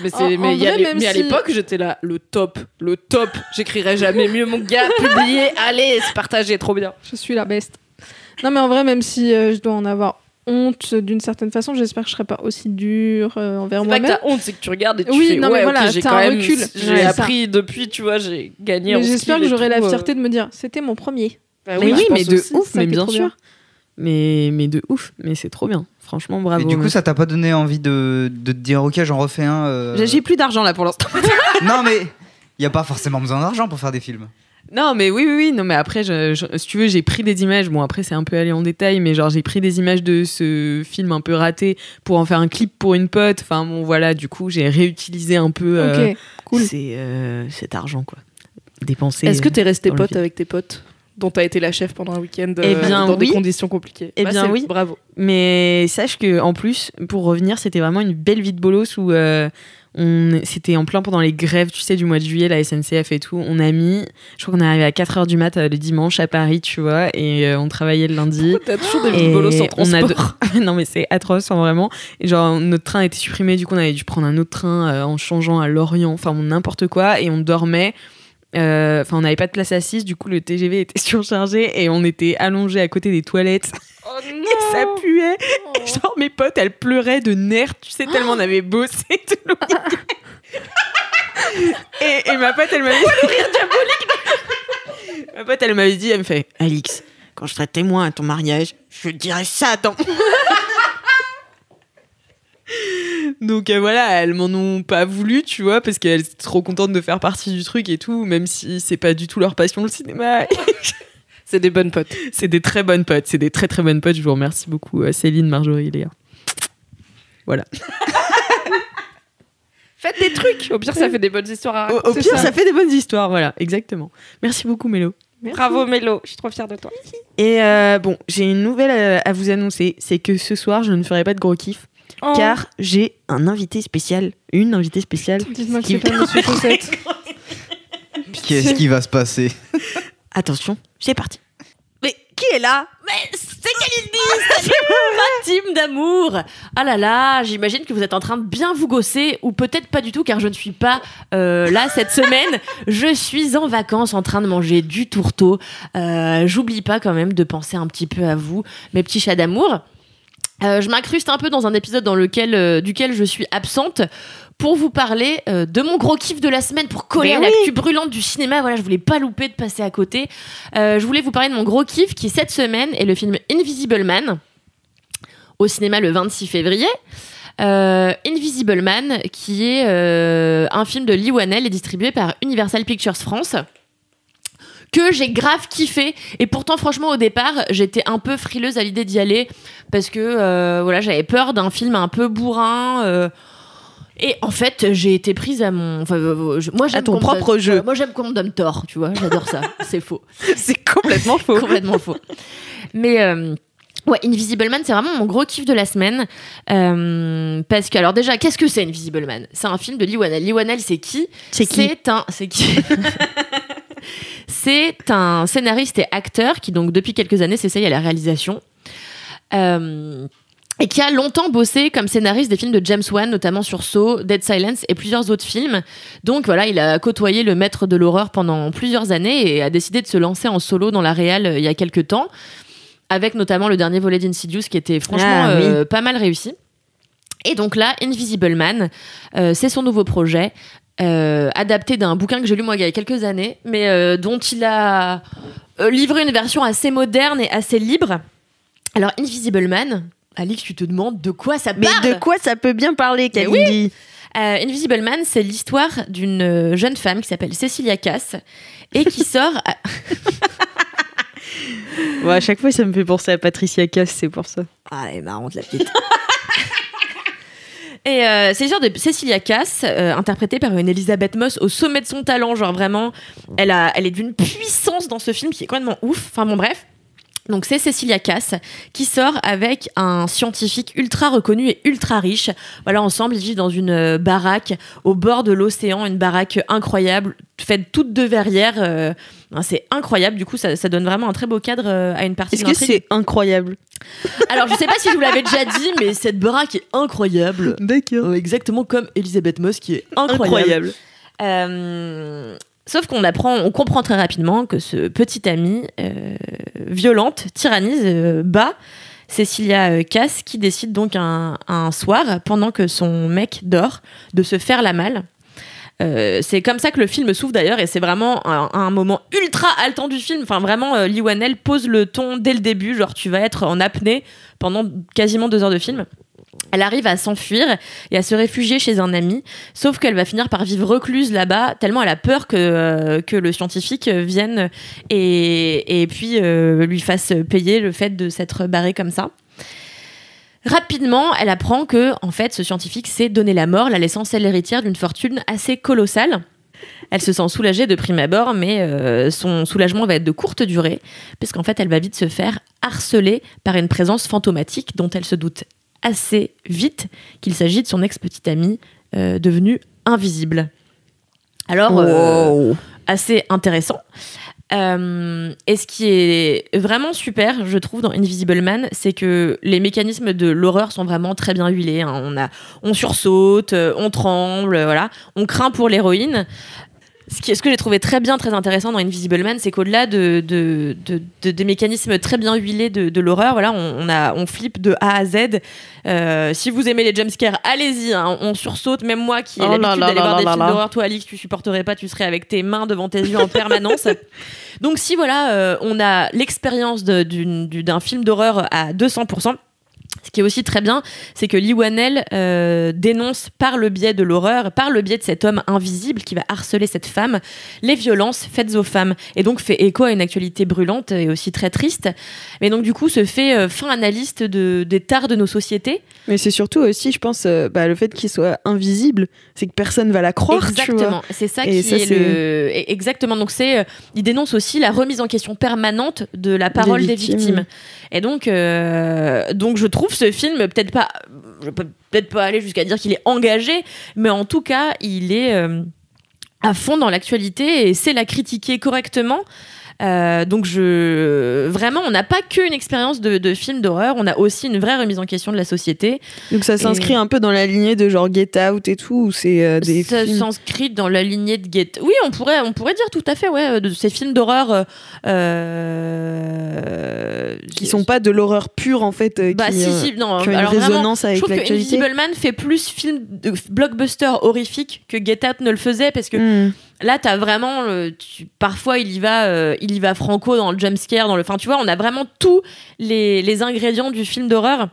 Mais à l'époque, j'étais là, le top. J'écrirais jamais mieux, mon gars. Publier, allez, c'est partagé, trop bien. Je suis la best. Non, mais en vrai, même si je dois en avoir honte d'une certaine façon, j'espère que je serai pas aussi dure envers C'est pas moi-même. que t'as honte, c'est que tu regardes et tu Oui, fais non, mais ouais, voilà, ok, j'ai t'as quand un même recul. j'ai Ouais, appris depuis, tu vois, j'ai gagné en Mais j'espère skill que j'aurai et la tout, fierté de me dire, c'était mon premier. Bah Mais oui, je mais pense de aussi. ouf, ça mais qui est bien trop sûr. bien. Mais de ouf, mais c'est trop bien. Franchement, bravo. Et du coup, meuf. ça t'a pas donné envie de te dire, ok, j'en refais un J'ai plus d'argent là pour l'instant. Non, mais il n'y a pas forcément besoin d'argent pour faire des films. Non, mais oui. Non, mais après, si tu veux, j'ai pris des images. Bon, après, c'est un peu allé en détail, mais genre, j'ai pris des images de ce film un peu raté pour en faire un clip pour une pote. Enfin, bon, voilà, du coup, j'ai réutilisé un peu Ok, cool. cet argent, quoi. Dépensé. Est-ce que t'es resté dans le pote film. avec tes potes dont t'as été la chef pendant un week-end Eh bien, dans des oui. conditions compliquées? Eh bien, c'est- oui. Bravo. Mais sache que en plus, pour revenir, c'était vraiment une belle vie de bolos où c'était en plein pendant les grèves, tu sais, du mois de juillet, la SNCF et tout. On a mis, je crois qu'on est arrivé à 4h du mat le dimanche à Paris, tu vois, et on travaillait le lundi. T'as toujours des Et vies de bolos sans on a transport. non mais c'est atroce, hein, vraiment. Et genre notre train a été supprimé, du coup on avait dû prendre un autre train en changeant à Lorient, enfin bon, n'importe quoi, et on dormait. Enfin, on n'avait pas de place assise, du coup le TGV était surchargé et on était allongés à côté des toilettes. Oh non. Et ça puait. Et genre mes potes, elles pleuraient de nerfs, tu sais, tellement on avait bossé tout le week-end. Et ma pote, elle m'avait dit... le rire diabolique. Ma pote, elle m'avait dit, elle me fait, Alix, quand je serai témoin à ton mariage, je te dirai ça, attends. Donc voilà, elles m'en ont pas voulu, tu vois, parce qu'elles étaient trop contentes de faire partie du truc et tout, même si c'est pas du tout leur passion le cinéma. C'est des bonnes potes. C'est des très bonnes potes, c'est des très très bonnes potes. Je vous remercie beaucoup, Céline, Marjorie, Léa. Voilà. Faites des trucs. Au pire, ça fait des bonnes histoires à raconter. Au pire, ça fait des bonnes histoires, voilà, exactement. Merci beaucoup, Mélo. Merci. Bravo Mélo, je suis trop fière de toi. Et bon, j'ai une nouvelle à vous annoncer, c'est que ce soir, je ne ferai pas de gros kiff, car j'ai une invitée spéciale. Dites-moi que c'est pas Monsieur Chaussette. Qu'est-ce qui va se passer? Attention, c'est parti. Mais qui est là? Mais c'est Kalindi, ma team d'amour. Ah là là, j'imagine que vous êtes en train de bien vous gosser, ou peut-être pas du tout, car je ne suis pas là cette semaine. Je suis en vacances en train de manger du tourteau. J'oublie pas quand même de penser un petit peu à vous, mes petits chats d'amour. Je m'incruste un peu dans un épisode duquel je suis absente pour vous parler de mon gros kiff de la semaine, pour coller à l'actu brûlante du cinéma. Voilà, je voulais pas louper de passer à côté. Je voulais vous parler de mon gros kiff qui, cette semaine, est le film Invisible Man, au cinéma le 26 février. Invisible Man, qui est un film de Lee Whannell et distribué par Universal Pictures France, que j'ai grave kiffé. Et pourtant, franchement, au départ, j'étais un peu frileuse à l'idée d'y aller, parce que voilà, j'avais peur d'un film un peu bourrin. Et en fait, j'ai été prise à mon... Enfin, moi, j'aime à ton propre jeu. Moi, j'aime qu'on me donne tort, tu vois. J'adore ça. C'est faux. C'est complètement faux. Complètement faux. Mais... ouais, Invisible Man, c'est vraiment mon gros kiff de la semaine. Parce que, alors déjà, qu'est-ce que c'est Invisible Man? C'est un film de Lee Whannell. Lee Whannell, c'est qui? C'est qui? C'est un scénariste et acteur qui, donc, depuis quelques années, s'essaye à la réalisation. Et qui a longtemps bossé comme scénariste des films de James Wan, notamment sur Saw, Dead Silence et plusieurs autres films. Donc voilà, il a côtoyé le maître de l'horreur pendant plusieurs années et a décidé de se lancer en solo dans la réal il y a quelques temps, avec notamment le dernier volet d'Insidious qui était franchement pas mal réussi. Et donc là, Invisible Man, c'est son nouveau projet, adapté d'un bouquin que j'ai lu moi il y a quelques années, mais dont il a livré une version assez moderne et assez libre. Alors Invisible Man, Alix, tu te demandes de quoi ça parle? Mais de quoi ça peut bien parler, Kalindi? Invisible Man, c'est l'histoire d'une jeune femme qui s'appelle Cecilia Cass et qui sort... Ouais, à chaque fois, ça me fait penser à Patricia Cass, c'est pour ça. Ah, elle est marrante, la petite. Et c'est l'histoire de Cecilia Cass, interprétée par une Elisabeth Moss au sommet de son talent. Genre vraiment, elle est d'une puissance dans ce film qui est complètement ouf. Enfin bon, bref. Donc c'est Cecilia Cass qui sort avec un scientifique ultra reconnu et ultra riche. Voilà, ensemble, ils vivent dans une baraque au bord de l'océan, une baraque incroyable, faite toute de verrières. C'est incroyable, du coup ça donne vraiment un très beau cadre à une partie de l'intrigue. Est-ce que c'est incroyable? Alors je sais pas si je vous l'avais déjà dit, mais cette baraque est incroyable. D'accord. Exactement comme Elisabeth Moss qui est incroyable. Sauf on comprend très rapidement que ce petit ami violente, tyrannise, bat Cecilia Cass, qui décide donc un soir, pendant que son mec dort, de se faire la malle. C'est comme ça que le film s'ouvre d'ailleurs, et c'est vraiment un moment ultra haletant du film. Enfin vraiment, Lee Whannell pose le ton dès le début, genre tu vas être en apnée pendant quasiment 2 heures de film. Elle arrive à s'enfuir et à se réfugier chez un ami, sauf qu'elle va finir par vivre recluse là-bas, tellement elle a peur que le scientifique vienne et puis lui fasse payer le fait de s'être barré comme ça. Rapidement, elle apprend que en fait, ce scientifique s'est donné la mort, la laissant seule héritière d'une fortune assez colossale. Elle se sent soulagée de prime abord, mais son soulagement va être de courte durée, puisqu'en fait, elle va vite se faire harceler par une présence fantomatique dont elle se doute assez vite qu'il s'agit de son ex-petite amie devenue invisible. Alors, assez intéressant. Et ce qui est vraiment super, je trouve, dans Invisible Man, c'est que les mécanismes de l'horreur sont vraiment très bien huilés. Hein. On sursaute, on tremble, voilà. On craint pour l'héroïne. Ce que j'ai trouvé très bien, très intéressant dans Invisible Man, c'est qu'au-delà des mécanismes très bien huilés de l'horreur, voilà, on flippe de A à Z. Si vous aimez les jumpscares, allez-y, hein, on sursaute. Même moi qui ai l'habitude d'aller voir des films d'horreur, toi Alix, tu supporterais pas, tu serais avec tes mains devant tes yeux en permanence. Donc si voilà, on a l'expérience d'un film d'horreur à 200%, Ce qui est aussi très bien, c'est que Lee Whannell dénonce par le biais de l'horreur, par le biais de cet homme invisible qui va harceler cette femme, les violences faites aux femmes. Et donc fait écho à une actualité brûlante et aussi très triste. Mais donc du coup se fait fin analyste des tares de nos sociétés. Mais c'est surtout aussi, je pense, le fait qu'il soit invisible, c'est que personne va la croire. Exactement, c'est ça et qui ça, est exactement. Donc il dénonce aussi la remise en question permanente de la parole des victimes. Et donc je trouve ce film je peux peut-être pas aller jusqu'à dire qu'il est engagé, mais en tout cas il est à fond dans l'actualité et sait la critiquer correctement. Donc vraiment on n'a pas qu'une expérience de film d'horreur, on a aussi une vraie remise en question de la société. Donc ça s'inscrit un peu dans la lignée de genre Get Out et tout, ou c'est ça s'inscrit dans la lignée de Get. Oui, on pourrait dire tout à fait, ouais, de ces films d'horreur qui sont pas de l'horreur pure en fait, qui ont une résonance avec l'actualité. Je trouve que Invisible Man fait plus film de blockbuster horrifique que Get Out ne le faisait, parce que là t'as vraiment parfois il y va franco dans le jumpscare, enfin tu vois, on a vraiment tous les ingrédients du film d'horreur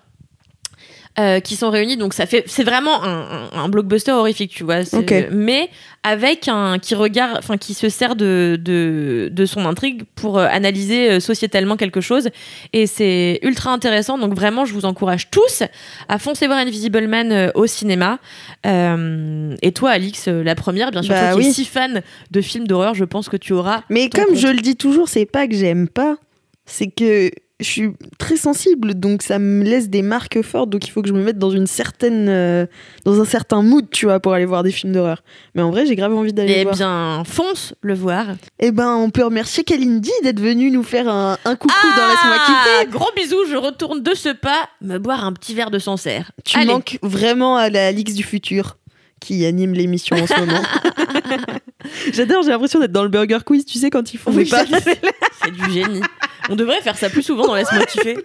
qui sont réunis, donc c'est vraiment un blockbuster horrifique, tu vois. Okay. Mais avec qui se sert de son intrigue pour analyser sociétalement quelque chose, et c'est ultra intéressant. Donc vraiment je vous encourage tous à foncer voir Invisible Man au cinéma. Et toi Alix, la première, bien sûr, toi qui es si fan de films d'horreur, je pense que tu auras. Mais comme je le dis toujours, c'est pas que j'aime pas, c'est que je suis très sensible, donc ça me laisse des marques fortes, donc il faut que je me mette dans un certain mood, tu vois, pour aller voir des films d'horreur. Mais en vrai, j'ai grave envie d'aller voir. Eh bien, fonce le voir. Eh ben, on peut remercier Kalindi d'être venue nous faire un coucou dans Laisse-moi kiffer. Gros bisous, je retourne de ce pas me boire un petit verre de Sancerre. Tu manques vraiment à la Alix du futur qui anime l'émission en ce moment. J'adore, j'ai l'impression d'être dans le Burger Quiz, tu sais, quand ils font des c'est du génie. On devrait faire ça plus souvent dans Laisse-moi kiffer.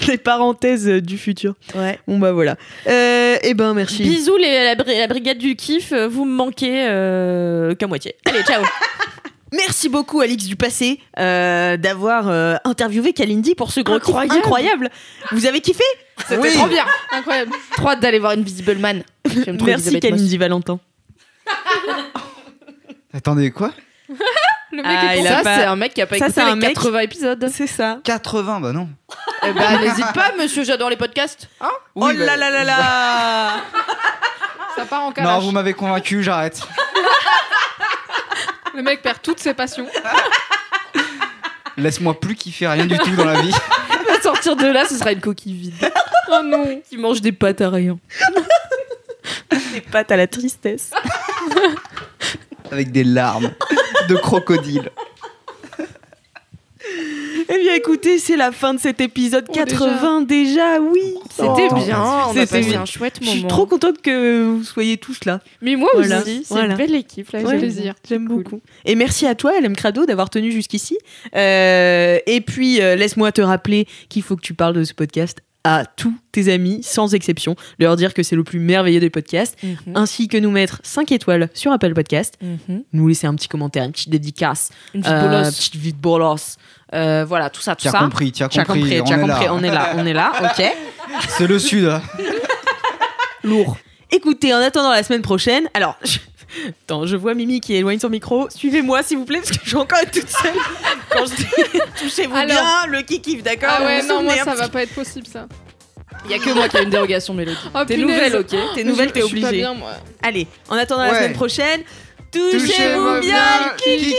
Les parenthèses du futur. Ouais. Bon bah voilà. Eh ben merci. Bisous la brigade du kiff, vous me manquez qu'à moitié. Allez, ciao. Merci beaucoup Alix du passé d'avoir interviewé Kalindi pour ce gros kiff incroyable. Vous avez kiffé? C'était trop bien. Incroyable. Trop hâte d'aller voir Invisible Man. Merci Kalindi Valentin. Attendez, quoi? Le mec c'est un mec qui a pas écouté les 80 épisodes. C'est ça. 80, bah non. Eh ben, n'hésite pas, monsieur, j'adore les podcasts. Hein? Oui, oh là là là là. Ça part en calage. Non, vous m'avez convaincu, j'arrête. Le mec perd toutes ses passions. Laisse-moi plus kiffer rien du tout dans la vie. À sortir de là, ce sera une coquille vide. Oh non. Qui mange des pâtes à rien. Des pâtes à la tristesse. Avec des larmes de crocodile. Eh bien écoutez, c'est la fin de cet épisode 80 déjà, oui. C'était bien, on a c'était passé un chouette moment. Je suis trop contente que vous soyez tous là. Mais moi aussi, c'est une belle équipe, là, j'ai plaisir. J'aime beaucoup. Et merci à toi, LM Crado, d'avoir tenu jusqu'ici. Et puis, laisse-moi te rappeler qu'il faut que tu parles de ce podcast à tous tes amis, sans exception, de leur dire que c'est le plus merveilleux des podcasts, ainsi que nous mettre 5 étoiles sur Apple Podcast, nous laisser un petit commentaire, une petite dédicace, une petite vie de bolos. Voilà, tout ça. Tu as compris, on est là, ok. C'est le sud, là. Lourd. Écoutez, en attendant la semaine prochaine, alors... Attends, je vois Mimi qui éloigne son micro. Suivez-moi, s'il vous plaît, parce que je vais encore être toute seule. Quand je dis touchez-vous bien, le kiki, d'accord? Ah ouais, non, moi, ça va pas être possible, ça. Il y a que moi qui ai une dérogation, Mélodie. Oh, t'es nouvelle, ok? T'es nouvelle, t'es obligée. Je suis pas bien, moi. Allez, en attendant la semaine prochaine, touchez-vous bien, le kiki!